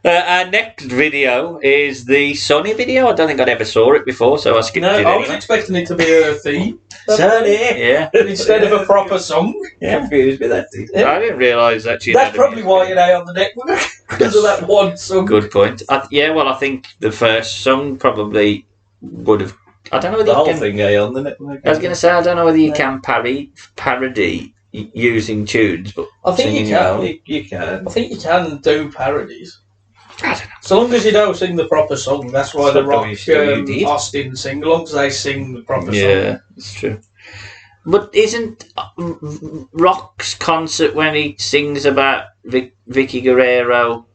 Our next video is the Sunny video. I don't think I'd ever saw it before, so I skipped it anyway.
I was expecting it to be a theme.
Sunny!
Yeah.
Instead of a proper song.
Yeah, confused with that.
I didn't realise that.
That's probably why you're now on the network. Because of that one song.
Good point. I think the first song probably would have... I don't know whether
the whole thing on the network.
I was going to say, I don't know whether you can parody using tunes, but
I think you can.
You can.
I think you can do parodies.
I don't know.
So long as you don't sing the proper song. That's why the Rock Austin sing, as long as they sing the proper song.
Yeah, that's true. But isn't Rock's concert when he sings about Vicky Guerrero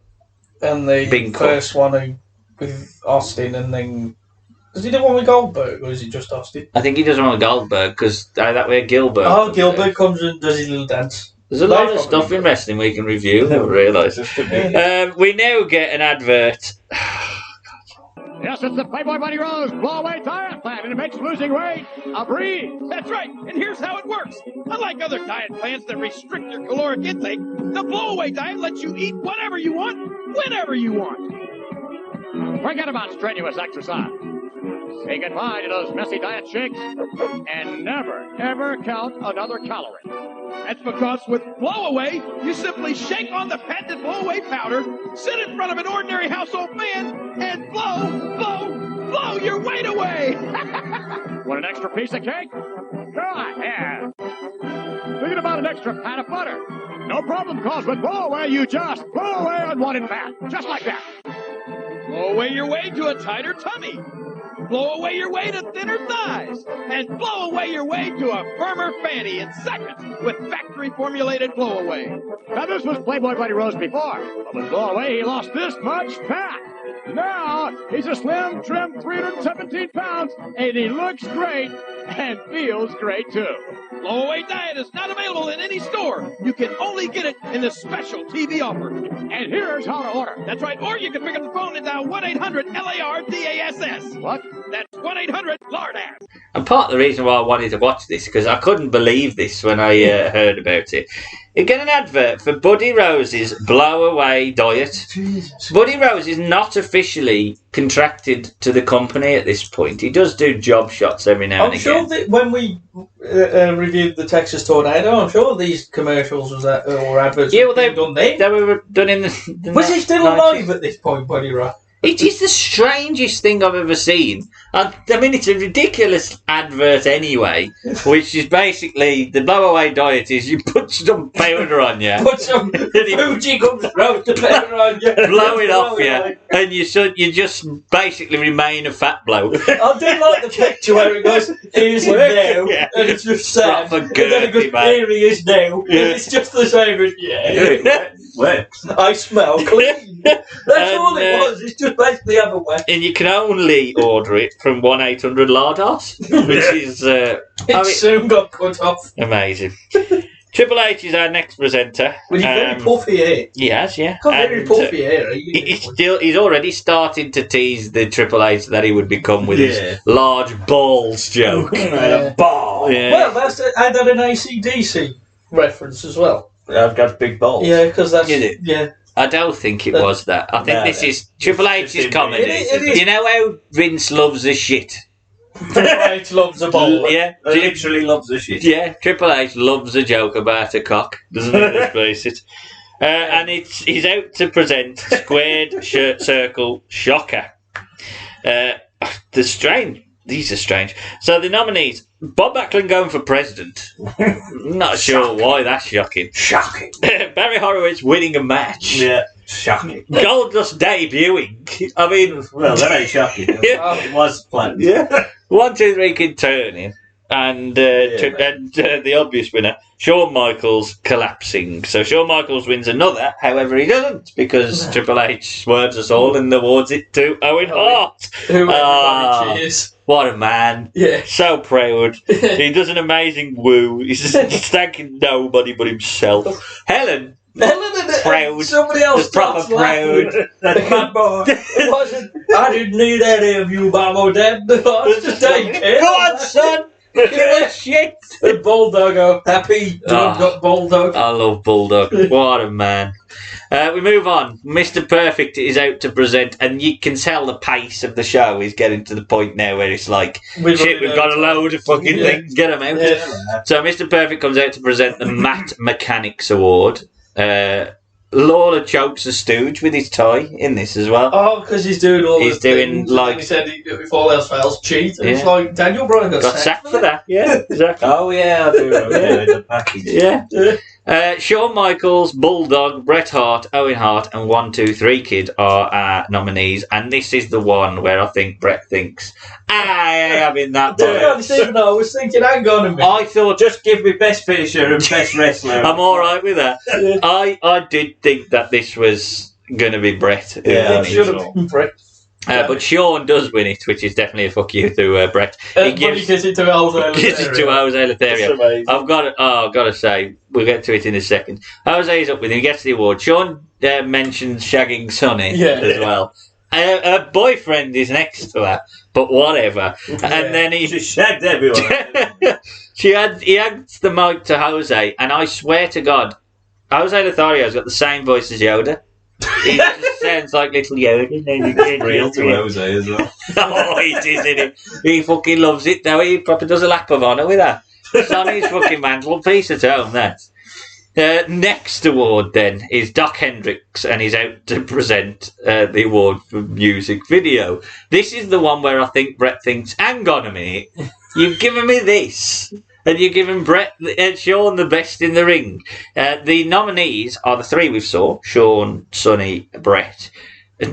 and the first one with Austin, and then does he do one with Goldberg, or is it just Austin?
I think he does one with Goldberg, because that way Gilbert.
Oh, Gilbert comes and does his little dance.
There's a lot of stuff in wrestling we can review. I realise. We now get an advert.
Yes, it's the Playboy Bunny Rose blow-away diet plan, and it makes losing weight a breeze.
That's right, and here's how it works. Unlike other diet plans that restrict your caloric intake, the blow-away diet lets you eat whatever you want, whenever you want.
Forget about strenuous exercise. Say goodbye to those messy diet shakes, and never, ever count another calorie.
That's because with blow-away, you simply shake on the patented blow-away powder, sit in front of an ordinary household fan, and blow your weight away.
Want an extra piece of cake? Go ahead. Thinking about an extra pat of butter? No problem, cause with blow-away, you just blow away unwanted fat. Just like that.
Blow away your way to a tighter tummy. Blow away your way to thinner thighs. And blow away your way to a firmer fanny in seconds with factory-formulated blow-away.
Now, this was Playboy Bunny Rose before, but with blow-away, he lost this much fat. Now, he's a slim, trim 317 pounds, and he looks great and feels great, too.
Blow-away diet is not available in any store. You can only get it in the special TV offer.
And here's how to order.
That's right, or you can pick up the phone and dial 1-800-LARDASS.
What?
That's 1-800-LARDASS.
And part of the reason why I wanted to watch this, because I couldn't believe this when I heard about it. You get an advert for Buddy Rose's blow-away diet.
Jesus.
Buddy Rose is not officially contracted to the company at this point. He does do job shots every now and
I'm
again.
sure that when we reviewed the Texas Tornado, I'm sure these commercials was that, or adverts
Yeah, well,
were done then.
They were done in the
Was he still
90s.
alive at this point, Buddy Rock?
It is the strangest thing I've ever seen. I mean, it's a ridiculous advert anyway, which is basically the blow-away diet is you put some powder on you,
Put some Fuji comes round to pepper on you,
blow it off you, and you just basically remain a fat bloke.
I do like the picture where it goes, here's him now,
Yeah.
and it's just sad.
Proper
And then it goes,
girthy, man.
here he is now,
Yeah.
and it's just the same as,
Where?
I smell clean. That's all it
And,
was, it's just basically have a wet.
And you can only order it from 1-800-LARDAS, which is
It soon got cut off.
amazing. Triple H is our next presenter.
With your very puffy hair.
He has, yeah.
Got very
And,
puffy hair.
he's already started to tease the Triple H that he would become with
Yeah.
his large balls joke.
Yeah.
Ball.
Yeah.
Well, that's add that an AC/DC reference as well.
I've got big balls.
Yeah, because that's
Is it?
yeah.
I don't think it was that. I think
No,
this
no.
is Triple H's
It
comedy.
is.
You know how Vince loves the shit?
Triple H loves a ball.
Yeah.
I literally loves the shit.
Yeah, Triple H loves a joke about a cock, doesn't he? Let's face it. And he's out to present Squared Circle Shocker. These are strange. So the nominees: Bob Backlund going for president. Not sure why that's shocking.
Shocking.
Barry Horowitz winning a match.
Yeah. Shocking.
Goldust debuting. I mean,
Well, that ain't shocking.
Yeah.
It was planned.
yeah. 1, 2, 3 Kid turning. And the obvious winner, Shawn Michaels, collapsing. So Shawn Michaels wins another, however he doesn't, because Triple H swerves us all and awards it to Owen Hart.
Who
Ah.
everybody cheers.
What a man.
Yeah.
So proud. He does an amazing woo. He's just thanking nobody but himself. Helen, proud.
Somebody else
Just proper
starts laughing.
proud.
My boy. It wasn't. I didn't need any of you, Mama Dad. I was just taking it.
Go on, son. Give us shit.
The Bulldog, oh, happy got Bulldog.
I love Bulldog. What a man. We move on. Mr. Perfect is out to present, and you can tell the pace of the show is getting to the point now where it's like,
We've
shit, we've got a load of fucking things, get them out.
Yeah.
So Mr. Perfect comes out to present the Matt Mechanics Award. Lawler chokes a stooge with his tie in this as well.
Oh, because he's doing all
He's
the
doing,
things,
like-
and he said if all else fails, cheat. And it's
Yeah.
like Daniel Bryan got
Got sacked for that. Yeah, exactly.
Oh, yeah, I do remember the package.
Yeah. Shawn Michaels, Bulldog, Bret Hart, Owen Hart, and 1, 2, 3 Kid are our nominees. And this is the one where I think Bret thinks, I am in that
To be
boat.
honest, even though I was thinking, hang on a minute.
I thought,
Just give me best finisher and best wrestler.
I'm all right with that. I did think that this was going to be Bret. who
Yeah,
won
It
it.
should have been Bret.
But Shawn does win it, which is definitely a fuck you to Bret.
But he gives it to Aldo.
gives it to Jose Lothario. I've got to say, we'll get to it in a second. Jose's up with him, he gets the award. Shawn mentions shagging Sonny
Yeah.
as well. Her boyfriend is next to her, but whatever. And then he
just shagged everyone.
he hands the mic to Jose, and I swear to God, Jose Lothario's got the same voice as Yoda. He just sounds like little Yoda.
Real to Jose as well.
Oh, it is, isn't it? He fucking loves it, though. He probably does a lap of honour with that. It's on his fucking mantelpiece at home, that. Next award, then, is Doc Hendricks, and he's out to present the award for music video. This is the one where I think Brett thinks, hang on a minute, you've given me this, and you've given Brett and Sean the best in the ring. The nominees are the three we've saw, Sean, Sonny, Brett.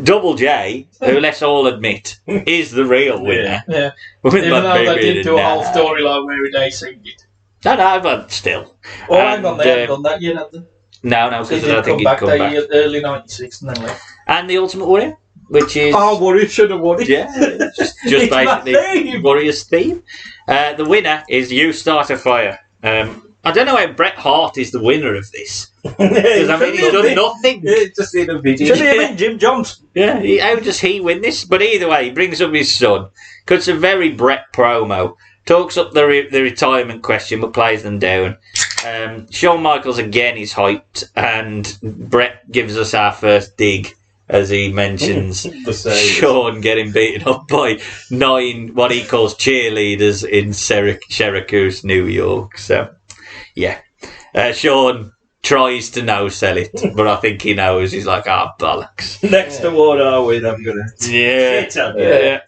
Double J, who let's all admit, is the real winner.
Yeah.
With
Even though they did do a whole storyline where they sing it.
No, but still.
Oh, hang on, they haven't done that yet, have they?
No, because I don't think he'd come back.
Early 96 and then left.
And the Ultimate Warrior, which is...
Oh, Warrior should have won it.
Yeah, just basically Warrior's theme. The winner is You Start a Fire. I don't know how Bret Hart is the winner of this. Because, I mean, he's done nothing.
Yeah, just in a video.
Should have been Jim Johnson.
Yeah, how does he win this? But either way, he brings up his son. Cuts a very Bret promo. Talks up the retirement question, but plays them down. Shawn Michaels again is hyped, and Bret gives us our first dig as he mentions Shawn getting beaten up by 9 what he calls cheerleaders in Syracuse, New York. So, yeah, Shawn tries to no-sell it, but I think he knows. He's like, bollocks.
Next award I win, I'm gonna.
Yeah.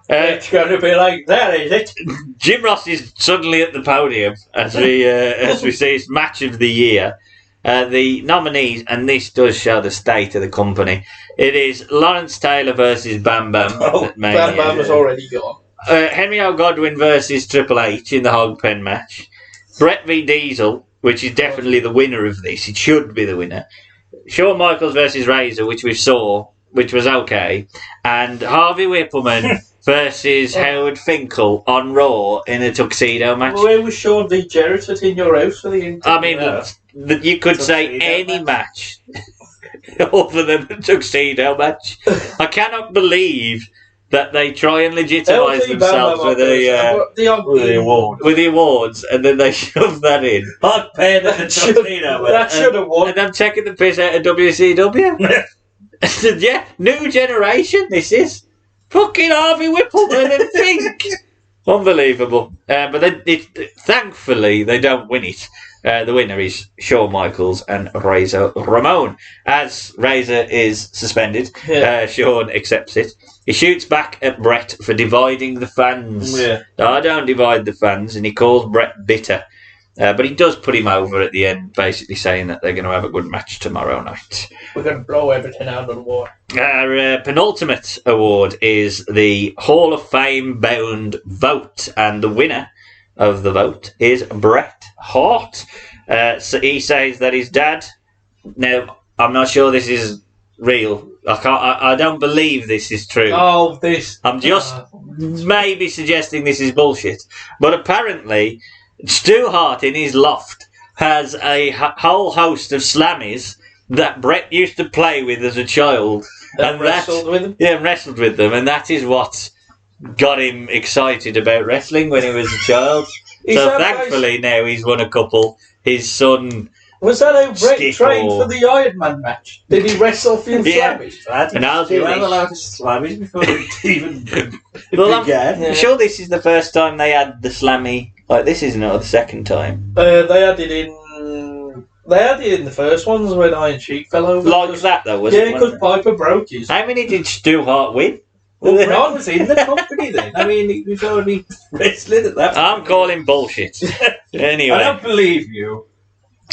It's going to be like that, is it?
Jim Ross is suddenly at the podium as we see his match of the year. The nominees, and this does show the state of the company. It is Lawrence Taylor versus Bam Bam.
Bam Bam was already gone.
Henry O. Godwin versus Triple H in the Hog Pen match. Bret v Diesel, which is definitely the winner of this. It should be the winner. Shawn Michaels versus Razor, which we saw, which was okay. And Harvey Whippleman versus Howard Finkel on Raw in a tuxedo match.
Where was Sean v. Jarrett in your house for the interview?
I mean, you could say any match other than the tuxedo match. I cannot believe that they try and legitimise themselves with the awards, and then they shove that in.
Hot pen and tuxedo.
That should have won.
And I'm taking the piss out of WCW. Yeah, new generation. This is. Fucking Harvey Whippleman and Fink. Unbelievable. But thankfully, they don't win it. The winner is Shawn Michaels and Razor Ramon. As Razor is suspended, Shawn accepts it. He shoots back at Bret for dividing the fans.
Yeah.
I don't divide the fans, and he calls Bret bitter. But he does put him over at the end, basically saying that they're going to have a good match tomorrow night.
We're going to blow everything out of the water.
Our penultimate award is the Hall of Fame bound vote, and the winner of the vote is Bret Hart. So he says that his dad. Now, I'm not sure this is real. I don't believe this is true.
Oh, this.
I'm just maybe suggesting this is bullshit, but apparently Stu Hart in his loft has a whole host of Slammys that Bret used to play with as a child.
And wrestled with them?
Yeah, wrestled with them. And that is what got him excited about wrestling when he was a child. So thankfully now he's won a couple. His son...
Was that how Bret trained for the Iron Man match? Did he wrestle a few Slammys?
And I'll do
this. allowed to Slammys before it even
began. I'm sure this is the first time they had the Slammy. Like, this is not the second time.
They had it in the first ones when Iron Sheik fell over.
Like that, though, was it?
Yeah, because Piper broke his.
How many did Stu Hart win?
Well, Ron was in the company then. I mean, he was already wrestling at that point.
I'm calling bullshit. Anyway.
I don't believe you.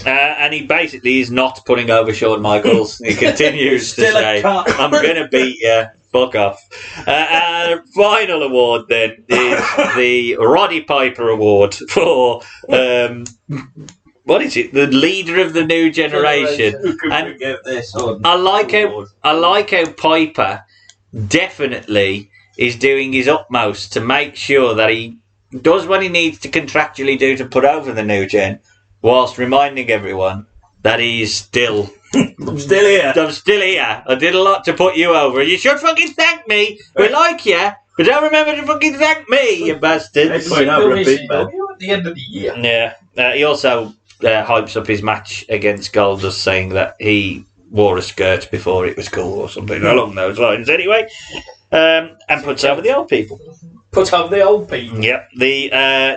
And he basically is not putting over Shawn Michaels. He continues to say, I'm going to beat you. Fuck off. Our final award then is the Roddy Piper Award for what is it? The leader of the new generation.
Who can we get this on?
I like how Piper definitely is doing his utmost to make sure that he does what he needs to contractually do to put over the new gen, whilst reminding everyone that he's still...
I'm still here.
I'm still here. I did a lot to put you over. You should fucking thank me. We like you, but don't remember to fucking thank me, you bastards.
They put over a big man.
At the end of the year.
Yeah. He also hypes up his match against Goldust, saying that he wore a skirt before it was cool or something along those lines. Anyway, and puts over the old people.
Put over the old people.
Yep. The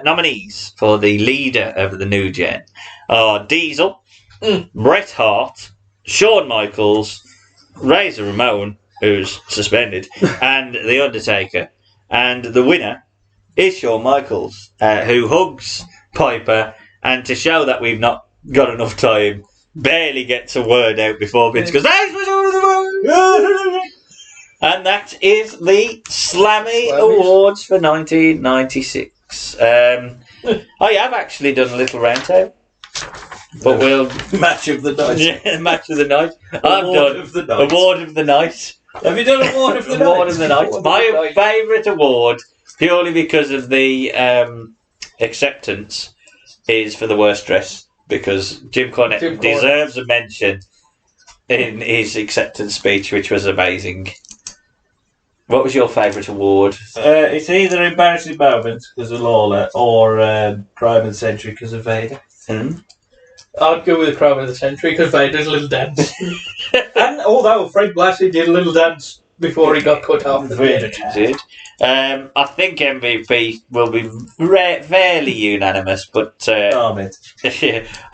nominees for the leader of the new gen are Diesel, Bret Hart, Shawn Michaels, Razor Ramon, who's suspended, and The Undertaker. And the winner is Shawn Michaels, who hugs Piper, and to show that we've not got enough time, barely gets a word out before Vince goes, and that is the Slammy Awards for 1996. I have actually done a little roundtable. But we'll
match of the night.
Yeah, match of the night.
Award of the night.
Award of the night.
Have you done award of the night?
Award of the night. My favourite award, purely because of the acceptance, is for the worst dress, because Jim Cornette deserves a mention in his acceptance speech, which was amazing. What was your favourite award?
It's either Embarrassing Moments because of Lawler or Crime and Century because of Vader.
I'd go with the Crime of the Century because Vader's little dance. And although Frank Blassie did a little dance before he got cut off.
Vader did. I think MVP will be fairly unanimous, but I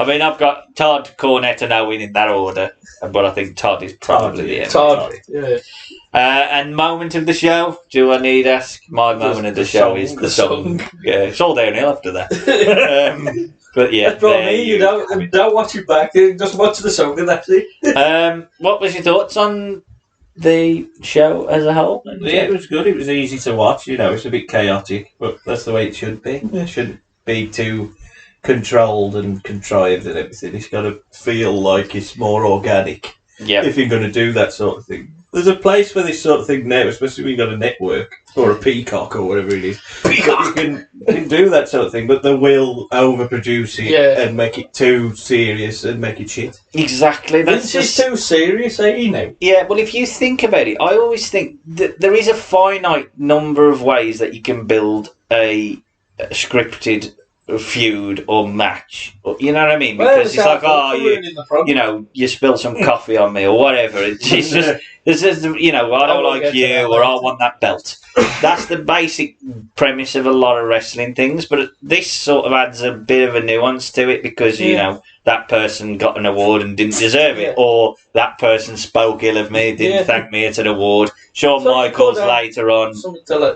mean, I've got Todd, Cornette, and Owen in that order, but I think Todd is probably the MVP.
Todd, yeah.
And moment of the show, do I need to ask? My moment of the show is the song. Yeah, it's all downhill after that. But yeah,
that's what I mean. You don't watch it back. You just watch the song and that's it.
What was your thoughts on the show as a whole?
Yeah, it was good. It was easy to watch. You know, it's a bit chaotic, but that's the way it should be. It shouldn't be too controlled and contrived and everything. It's got to feel like it's more organic.
Yeah.
If you're going to do that sort of thing. There's a place for this sort of thing now, especially when you've got a network or a peacock or whatever it is. Peacock! You can do that sort of thing, but they will overproduce it and make it too serious and make it shit.
Exactly.
This is too serious, you know.
Yeah, well, if you think about it, I always think that there is a finite number of ways that you can build a scripted feud or match. You know what I mean? Because it's like, you spill some coffee on me or whatever. It's just, I don't like you or I want that belt. That's the basic premise of a lot of wrestling things, but this sort of adds a bit of a nuance to it because, you know, that person got an award and didn't deserve it, or that person spoke ill of me, didn't thank me at an award. Shawn Michaels later on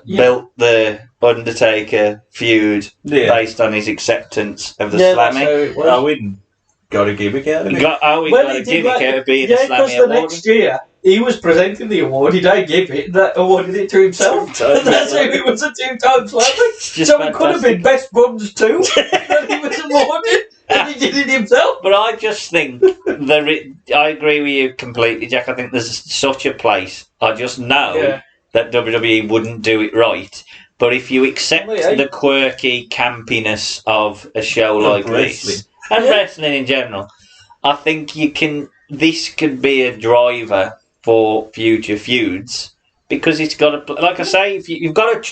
built the Undertaker feud based on his acceptance of the Slammy.
Owen got a gimmick out of it.
Owen got a gimmick out of being a Slammy award.
The next year he was presenting the award, he didn't give it, and that awarded it to himself. That's how he was a two-time Slammy. So it could have been Best Buns too, that he was awarded. And he did it himself.
But I just think I agree with you completely, Jack. I think there's such a place. I just know that WWE wouldn't do it right. But if you accept the quirky campiness of a show like this, and wrestling in general, I think this could be a driver for future feuds, because it's got to, like I say, they've got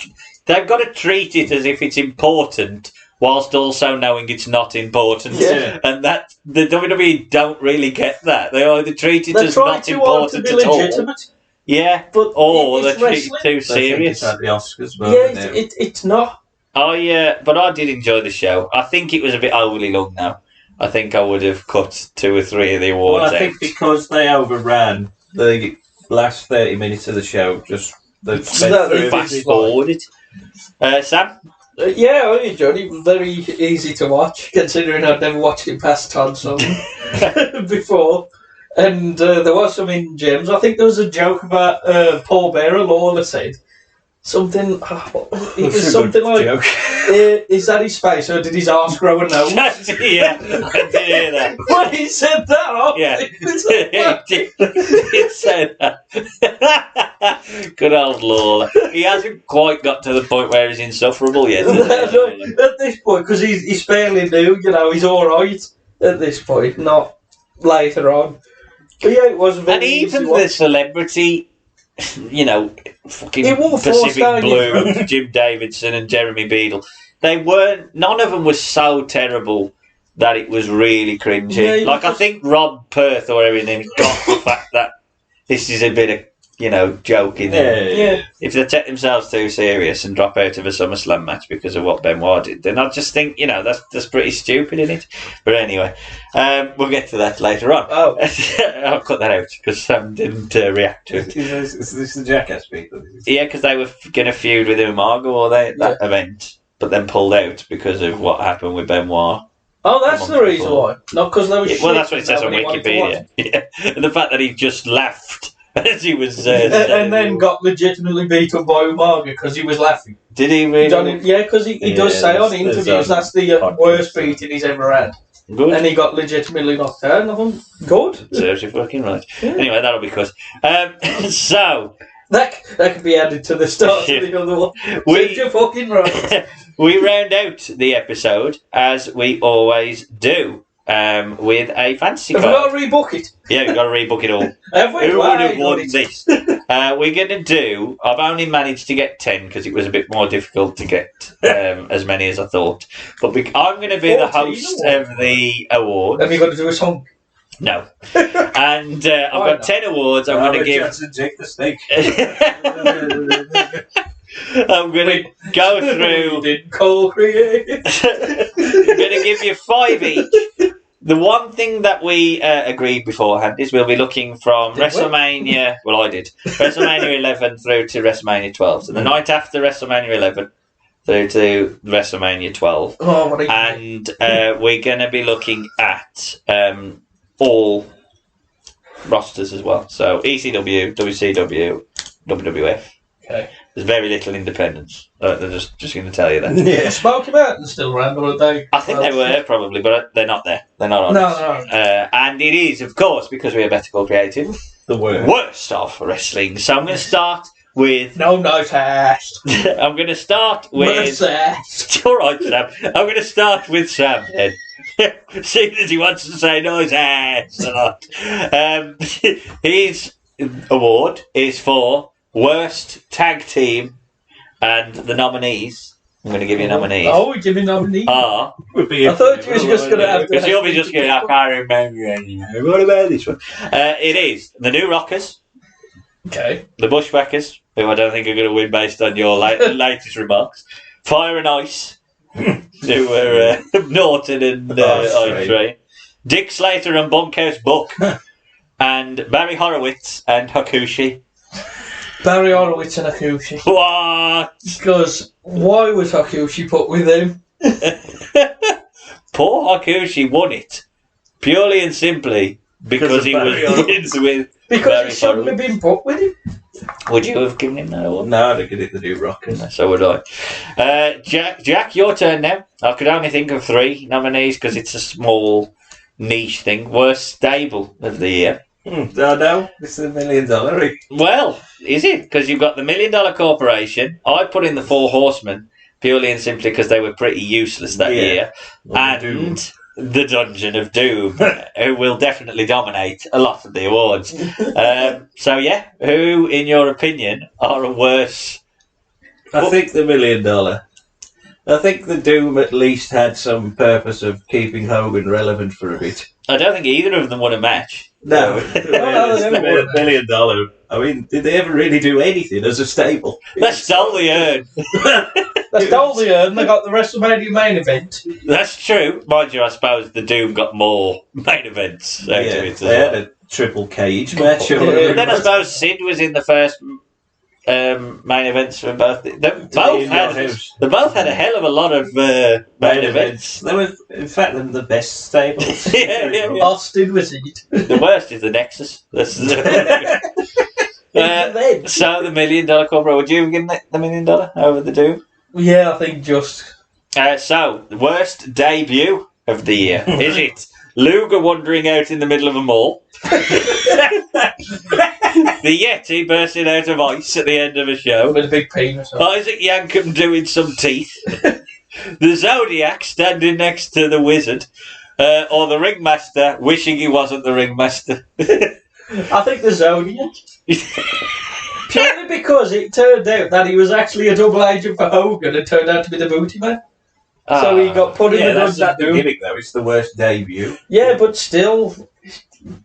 to treat it as if it's important, whilst also knowing it's not important. And that the WWE don't really get that. They either treat it as not important at all. Yeah, or they treat it too serious.
It's at the Oscars,
it's not.
Oh yeah, but I did enjoy the show. I think it was a bit overly long now. I think I would have cut 2 or 3 of the awards out.
I think because they overran the last 30 minutes of the show, they
fast forwarded. Sam?
Yeah, I enjoyed it. Very easy to watch, considering I'd never watched it past Todd before. And there was some in gems. I think there was a joke about Paul Bearer. Lawler said something. It was something like, "Is that his face, or did his arse grow a nose?"
Yeah, I did hear that.
When he said that,
he said that. Good old Lawler. He hasn't quite got to the point where he's insufferable yet.
At this point, because he's fairly new, he's all right at this point. later on. But yeah, it was very
And even
easy
the celebrity, fucking
He wore four
Pacific
stone,
Blue, Jim Davidson and Jeremy Beadle. None of them was so terrible that it was really cringy.
Yeah,
I think Rob Perth or everything got the fact that this is a bit of, joking.
Yeah.
If they take themselves too serious and drop out of a SummerSlam match because of what Benoit did, then I just think, that's pretty stupid, isn't it? But anyway, we'll get to that later on.
Oh.
I'll cut that out because Sam didn't react to it.
Is this the Jackass people?
Yeah, because they were going to feud with Umaga or that event, but then pulled out because of what happened with Benoit.
Oh, that's the reason why. Not because they were
Well, that's what it says on Wikipedia. Yeah. And the fact that he just laughed as he was...
and then got legitimately beat up by Umaga because he was laughing.
Did he really?
Yeah, because he does say on interviews that's the worst beating he's ever had.
Good.
And he got legitimately knocked out. And I thought, good.
Serves you fucking right.
Yeah.
Anyway, that'll be good. So...
That could be added to the start of the other one. You're fucking right.
We round out the episode, as we always do, with a fantasy
Have
card.
we got to rebook it?
Yeah, we've got to rebook it all.
Have we?
Who would have won
Right.
this? We're going to do... I've only managed to get 10 because it was a bit more difficult to get as many as I thought. But I'm going to be the
14
host of the award.
Have you got to do a song?
No. And I've got 10 awards. I'm going to give...
Jake the Snake.
I'm going to go through...
Did Cole create?
I'm going to give you 5 each. The one thing that we agreed beforehand is we'll be looking from WrestleMania... Well, I did. WrestleMania 11 through to WrestleMania 12. So the night after WrestleMania 11 through to WrestleMania 12.
Oh, what
And we're going to be looking at all rosters as well. So ECW, WCW, WWF.
Okay.
There's very little independence. They're just going to tell you that.
Yeah. Smoky Mountain's still around, or are they?
I think they were probably, but they're not there. They're not on
No,
it.
no.
And it is, of course, because we are Better Call Creative,
The
worst of wrestling. So I'm going to start with...
No test.
I'm going to start with...
Test.
All right, Sam. I'm going to start with Sam then. Seeing as he wants to say no test a lot. His award is for worst tag team, and the nominees... I'm going to give you nominees.
Oh, we're giving nominees.
Are...
I thought you were just going to have to...
Because you'll be just going, I can't remember anything. What about this one? It is the New Rockers,
Okay.
the Bushwhackers, who I don't think are going to win based on your latest remarks, Fire and Ice, who were Norton and Ice Train, Dick Slater and Bunkhouse Buck, and Barry Horowitz and Hakushi.
Barry Horowitz and Hakushi.
What?
Because why was Hakushi put with him?
Poor Hakushi won it purely and simply because he was kids with
Because
Barry
he shouldn't have been put with him.
Would you have given him that award?
No, I'd give it the New Rockers.
So would I. Jack, your turn now. I could only think of 3 nominees because it's a small niche thing. Worst stable of the year.
No, this is $1 million.
Well, is it? Because you've got the $1 Million Corporation. I put in the 4 Horsemen purely and simply because they were pretty useless that year. And the Dungeon of Doom, who will definitely dominate a lot of the awards. So, yeah, who, in your opinion, are a worse...
I think the $1 million. I think the Doom at least had some purpose of keeping Hogan relevant for a bit.
I don't think either of them won a match.
No,
they never won
$1 million. I mean, did they ever really do anything as a stable?
They stole the urn.
They stole the urn, they got the WrestleMania main event.
That's true. Mind you, I suppose the Doom got more main events out of it as
they had
well.
a triple cage match.
Yeah.
But then I suppose Sid was in the first main events for both. They both had a hell of a lot of main events.
They were, in fact, the best stables.
Yeah.
Austin was in it.
The worst is the Nexus. That's so the $1 Million Corporation. Would you have given the $1 million over the Doom?
Yeah, I think just...
So, the worst debut of the year. Is it Luger wandering out in the middle of a mall? The Yeti bursting out of ice at the end of a show?
With a big penis.
Isaac Yankem doing some teeth? The Zodiac standing next to the Wizard? Or the ringmaster wishing he wasn't the ringmaster.
I think the Zodiac. Purely because it turned out that he was actually a double agent for Hogan and turned out to be the booty man. So he got put in the
that's
dungeon.
that gimmick though. It's the worst debut.
Yeah, but still,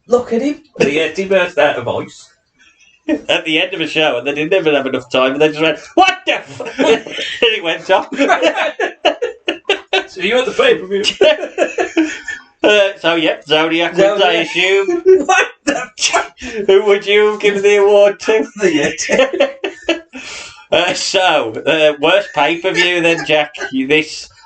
look at him.
He burst out of ice.
At the end of a show, and they didn't even have enough time, and they just went, "What the?" And it went off.
So you at the pay-per-view?
Zodiac wins, I assume.
What the fuck?
Who would you have given the award to?
The Yeti.
Worst pay-per-view then, Jack.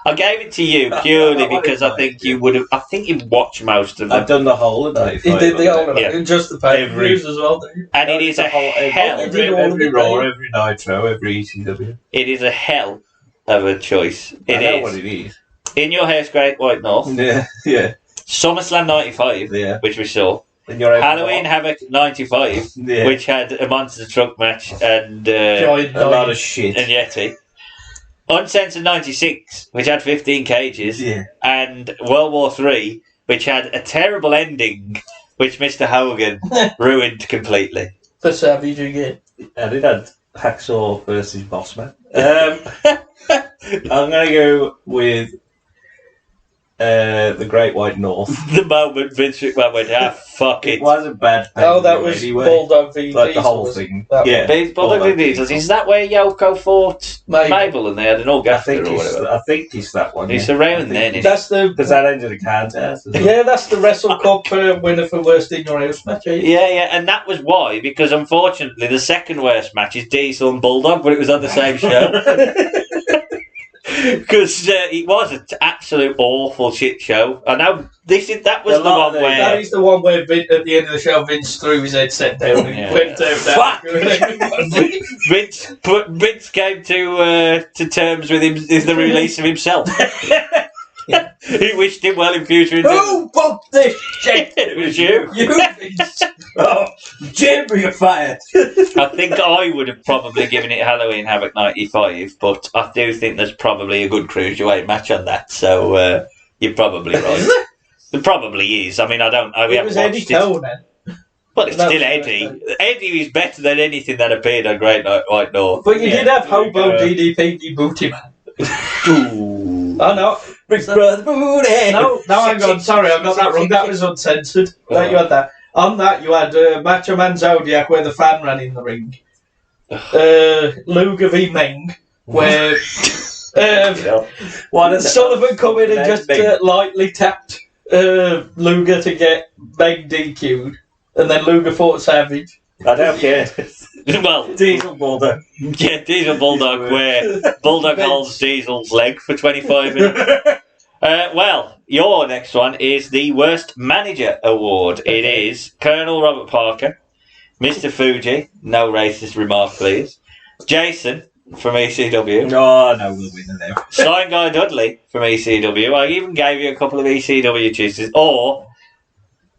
I gave it to you purely because I think you would have. I think you've watched most of them.
I've done the whole of that.
He did the whole of it,
Yeah.
just the pay-per-views as well.
And it is a hell.
Every Raw, every Nitro, every ECW.
It is a hell of a choice.
I know what it is.
In Your House, Great White North.
Yeah.
SummerSlam 95, which we saw. Halloween Havoc 95, which had a monster truck match and
a lot of shit.
And Yeti. Uncensored 96, which had 15 cages.
Yeah.
And World War 3, which had a terrible ending, which Mr. Hogan ruined completely.
For Savage again.
And it had Hacksaw versus Bossman. I'm going to go with the Great White North.
The moment Vince McMahon went, fuck it.
It was a bad thing.
Oh, that was anyway. Bulldog v.
Like the whole
Diesel,
thing.
Yeah.
Bulldog v. Diesel. Is that where Yoko fought Mabel and they had an orgasm or whatever?
I think it's that one.
It's around then.
That's
because that ended a contest.
Yeah, that's the Wrestle Cup winner for worst in your house match.
Yeah, and that was why, because unfortunately the second worst match is Diesel and Bulldog, but it was on the same show. Because it was an absolute awful shit show. I know that was the one where...
That is the one where Vince, at the end of the show, Vince threw his headset down and went down.
Fuck! Vince came to terms with him with the release of himself. He wished him well in future endeavours.
Who booked this shit?
It was you.
You, Vince.
Oh, Jim, you're fired.
I think I would have probably given it Halloween Havoc 95, but I do think there's probably a good cruiserweight match on that, so you're probably right.
Is there?
There probably is. I mean, we haven't watched
Eddie Cole then.
But it's still Eddie. Eddie is better than anything that appeared on Great White North.
But you did have Hobo DDP, the Booty Man. Oh no.
Big Brother Booty.
No, hang on, sorry, I got that wrong. That was uncensored. You had that. On that, you had Macho Man Zodiac, where the fan ran in the ring. Luger v Meng, where Sullivan come in and just lightly tapped Luger to get Meng DQ'd, and then Luger fought Savage.
I don't care.
Well,
Diesel Bulldog.
Yeah, Diesel Bulldog, where Bulldog holds Diesel's leg for 25 minutes. Well, your next one is the Worst Manager Award. It is Colonel Robert Parker, Mr. Fuji, no racist remark please, Jason from ECW.
Oh, no, we'll win there.
Stein Guy Dudley from ECW. I even gave you a couple of ECW choices. Or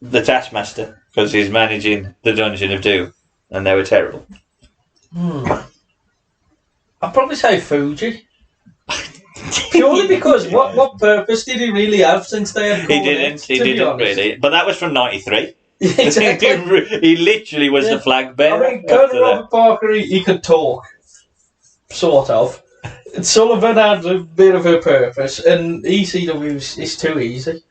the Taskmaster, because he's managing the Dungeon of Doom, and they were terrible.
I'd probably say Fuji. Purely because what purpose did he really have since they had
He didn't really. But that was from 93.
Exactly.
He literally was the flag bearer.
I mean, Colonel Robert Parker, he could talk. Sort of. Sullivan had a bit of a purpose, and ECW is too easy.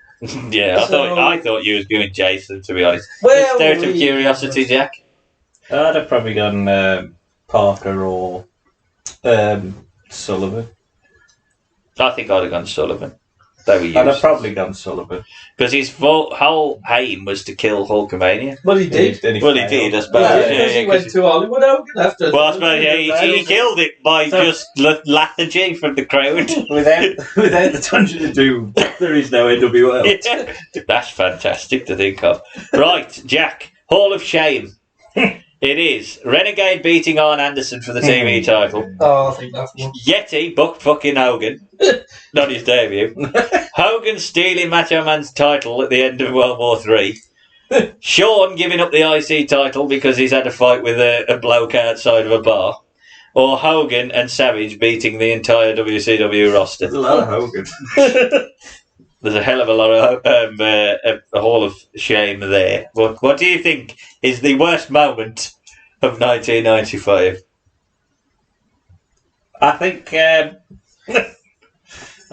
Yeah, I thought you was doing Jason, to be honest.
Well,
Just out of curiosity, Jack.
I'd have probably gone Parker or Sullivan.
I think I'd have gone Sullivan. They were used.
I'd have probably gone Sullivan.
Because his whole aim was to kill Hulkamania.
Well, he did.
He did, I suppose.
Yeah, because he went to Hollywood Hogan after.
Well, I suppose he killed it by just lethargy from the crowd.
Without the Dungeon of Doom, there is no NWL.
Yeah. That's fantastic to think of. Right, Jack, Hall of Shame. It is Renegade beating Arn Anderson for the TV title.
Oh, I think that's one.
Yeti booked fucking Hogan. Not his debut. Hogan stealing Macho Man's title at the end of World War III. Shawn giving up the IC title because he's had a fight with a bloke outside of a bar. Or Hogan and Savage beating the entire WCW roster.
There's a lot of Hogan.
There's a hell of a lot of a Hall of Shame there. What do you think is the worst moment of 1995?
I think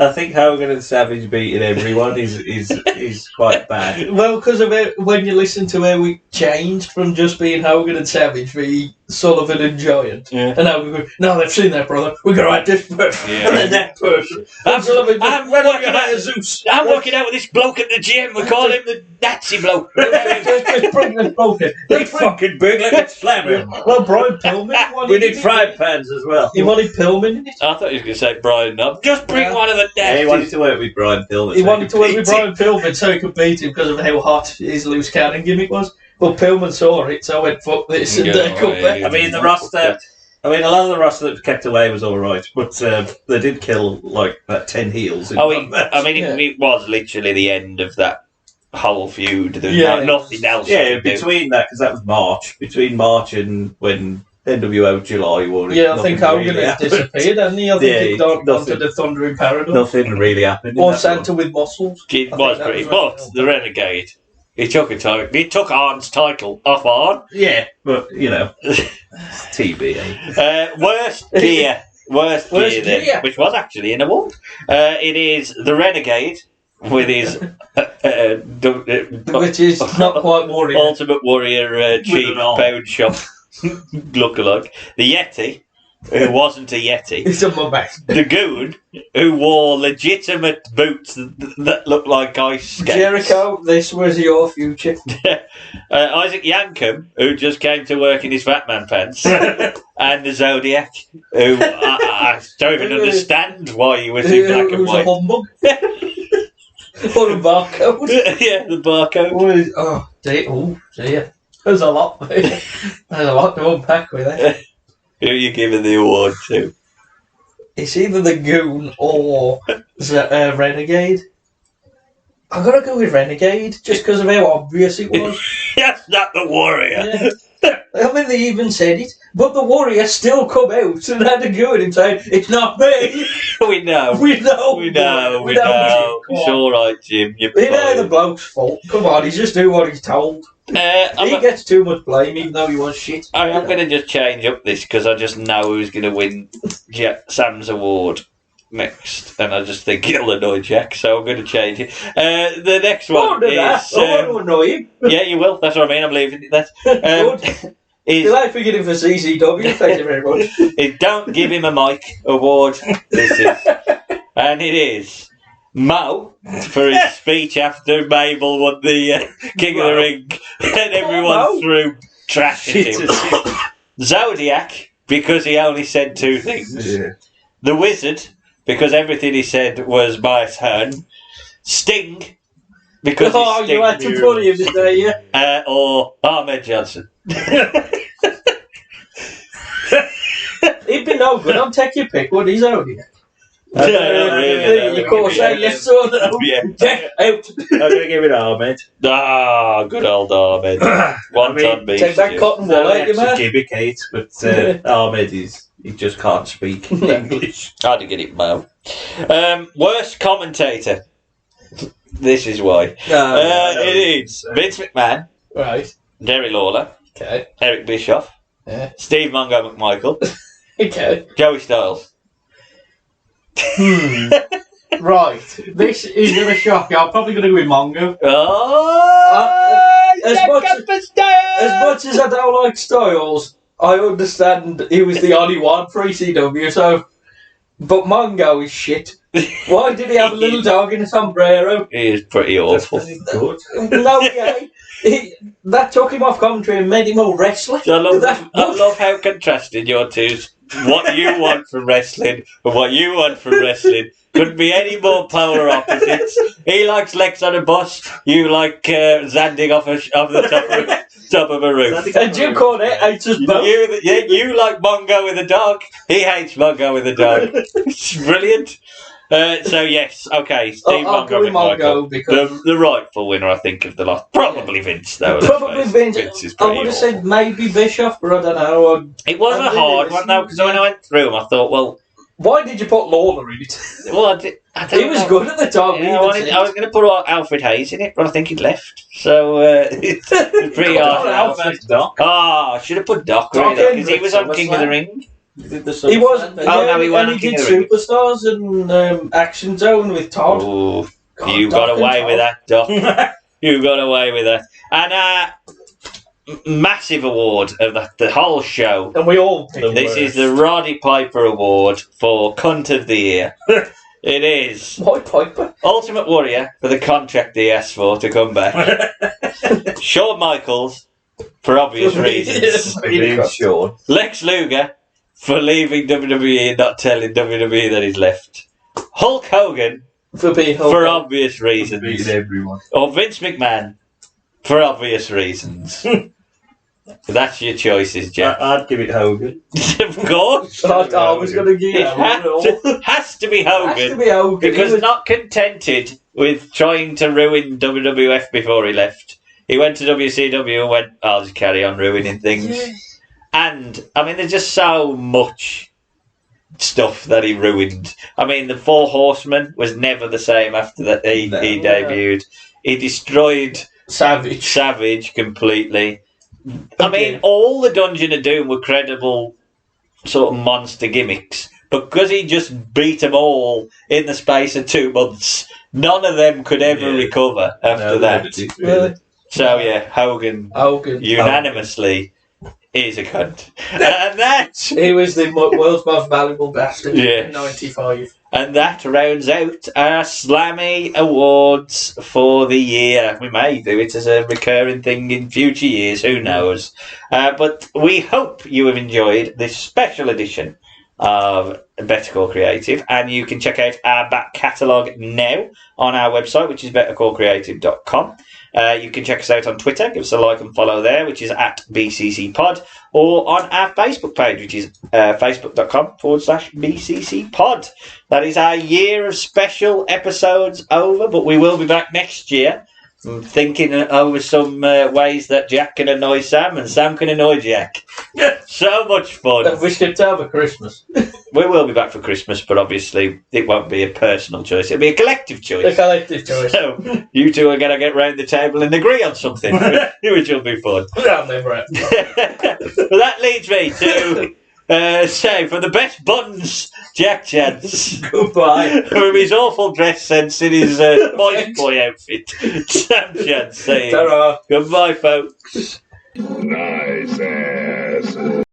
I think Hogan and Savage beating everyone is quite bad.
Well, because of it, when you listen to how we changed from just being Hogan and Savage v Sullivan and Giant, and now we go, no, they've seen that, brother. We're going to write this person and then that person.
I'm working out with this bloke at the gym. We call him the Nazi bloke.
Just bring this bloke in.
He's fucking big, let's slam him.
Well, Brian Pillman.
We need frying pans as well.
He wanted Pillman in it.
I thought he was going to say Brian Knob. Just bring one of the
Yeah, he wanted to work with Brian Pillman.
He wanted to work with Brian Pillman so he could beat him because of how hot his loose cannon gimmick was. But Pillman saw it, so I went, fuck this, and cut back.
I mean, the roster... I mean, a lot of the roster that was kept away was all right, but they did kill, like, about 10 heels.
It was literally the end of that whole feud. There was nothing else.
Yeah, between that, because that was March. Between March and when NWO July wore it.
Yeah, I think Hogan had disappeared, hadn't he? I think he got onto the Thunder in Paradise.
Nothing really happened.
Or Santa with muscles.
It was pretty. But the Renegade, he took Arn's title off Arn.
Yeah, but, you know, TBA.
Worst gear then, which was actually an award. It is the Renegade with his...
which is not quite Warrior.
Ultimate Warrior cheap pound shop look-alike. The Yeti, who wasn't a Yeti.
It's a mummy.
The Goon, who wore legitimate boots that looked like ice skates.
Jericho, this was your future.
Isaac Yankem, who just came to work in his Fat Man pants. And the Zodiac, who I don't even understand why he was in black and white.
A humbug. Or a barcode.
Yeah, the barcode.
Oh dear. There's a lot. There's a lot to unpack with it.
Who are you giving the award to?
It's either the Goon or the Renegade. I'm gonna go with Renegade just because of how obvious it was.
That's not the Warrior.
Yeah. I mean, they even said it, but the Warrior still come out and had a go at him saying, "It's not me."
We know. It's all right, Jim.
It ain't the bloke's fault. Come on, he's just doing what he's told. He gets too much blame, even though he was shit.
I'm going to just change up this because I just know who's going to win Sam's award next, and I just think it'll annoy Jack, so I'm going to change it. The next one is...
I want to annoy him.
Yeah, you will. That's what I mean. I'm leaving it.
Good. Did I forget him for CCW? Thank you very much.
Don't give him a mic award. This is, and it is Mo for his speech after Mabel won the King of the Ring, and everyone threw trash at him. Zodiac because he only said two things. Yeah. The Wizard because everything he said was by turn. Sting because
you had to put him there, yeah.
Or Ahmed Johnson.
He'd be no good. I'll take your pick. What is Zodiac?
You
can't say yes or no.
Yeah.
Jack out.
I'm going to give it Ahmed.
Ah, good old Ahmed. One-ton beast.
Take that cotton wool out, you man.
Gimmick Kate, but Ahmed he just can't speak English.
Hard to get it, Mo. Worst commentator. This is why. It is Vince McMahon.
Right.
Jerry Lawler.
Okay.
Eric Bischoff.
Yeah.
Steve Mongo McMichael.
Okay.
Joey Styles.
Right. This is going to shock you. I'm probably going to go with Mongo. As much as I don't like Styles, I understand he was the only one for ECW, so... But Mongo is shit. Why did he have a little dog in a sombrero?
He is pretty awful.
Good. No, yeah. That took him off commentary and made him a wrestler.
I love how contrasted your two's. What you want from wrestling and what you want from wrestling couldn't be any more polar opposites. He likes Lex on a bus. You like Zandig off the top of a roof.
And Jim Cornette hates us both.
You like Mongo with a dog. He hates Mongo with a dog. It's brilliant. So yes, okay. Steve Mongo because the rightful winner, I think, of the lot. Probably Vince, though.
Probably Vince. I would have said maybe Bischoff, but I don't know.
It was a hard one though, because when I went through them, I thought, well,
Why did you put Lawler in it?
Well, I don't
He was
know.
good at the time.
Yeah, I was going to put Alfred Hayes in it, but I think he'd left. So it's pretty hard.
Alfred Doc.
Oh, I should have put Doc,
Doc
really, because he was on
Hendricks,
King of the Ring.
He was.
Oh, no, he wasn't
and he
King
did
of the Ring.
Superstars and Action Zone with Todd.
Oh,
God,
you
Doc
got
and
away
Todd.
with that, Doc. You got away with that. And massive award of the whole show.
And we all picked
This is the Roddy Piper Award for Cunt of the Year. It is.
Why Piper?
Ultimate Warrior for the contract he asked for to come back. Shawn Michaels, for obvious reasons.
Being Sean.
Lex Luger, for leaving WWE and not telling WWE that he's left. Hulk Hogan,
For being
for obvious reasons.
Beating everyone.
Or Vince McMahon, for obvious reasons. That's your choices, Jack.
I'd give it Hogan.
Of course.
I was going to give
It
it
has to be Hogan.
Has to be Hogan.
Because
He was-
not contented with trying to ruin WWF before he left, he went to WCW and went, I'll just carry on ruining things. And, I mean, there's just so much stuff that he ruined. I mean, the Four Horsemen was never the same after that he debuted. He destroyed Savage completely. I mean, all the Dungeon of Doom were credible sort of monster gimmicks. But because he just beat them all in the space of 2 months, none of them could ever recover after that.
Really?
So, yeah, Hogan unanimously is a cunt. And that...
He was the world's most valuable bastard
Yeah.
in 95.
And that rounds out our Slammy Awards for the year. We may do it as a recurring thing in future years, who knows. But we hope you have enjoyed this special edition of Better Call Creative, and you can check out our back catalogue now on our website, which is bettercallcreative.com. You can check us out on Twitter, give us a like and follow there, which is at bccpod, or on our Facebook page, which is facebook.com/bccpod. That is our year of special episodes over, but we will be back next year. I'm thinking over some ways that Jack can annoy Sam and Sam can annoy Jack. So much fun.
We skipped over Christmas.
We will be back for Christmas, but obviously it won't be a personal choice. It'll be a collective choice.
A collective choice.
So you two are going to get round the table and agree on something, which will be fun.
Down there, Brett.
Well, that leads me to say, for the best buttons, Jack Chance.
Goodbye.
From his awful dress sense in his boy outfit, Sam Chance saying,
Ta-ra.
goodbye, folks.
Nice ass.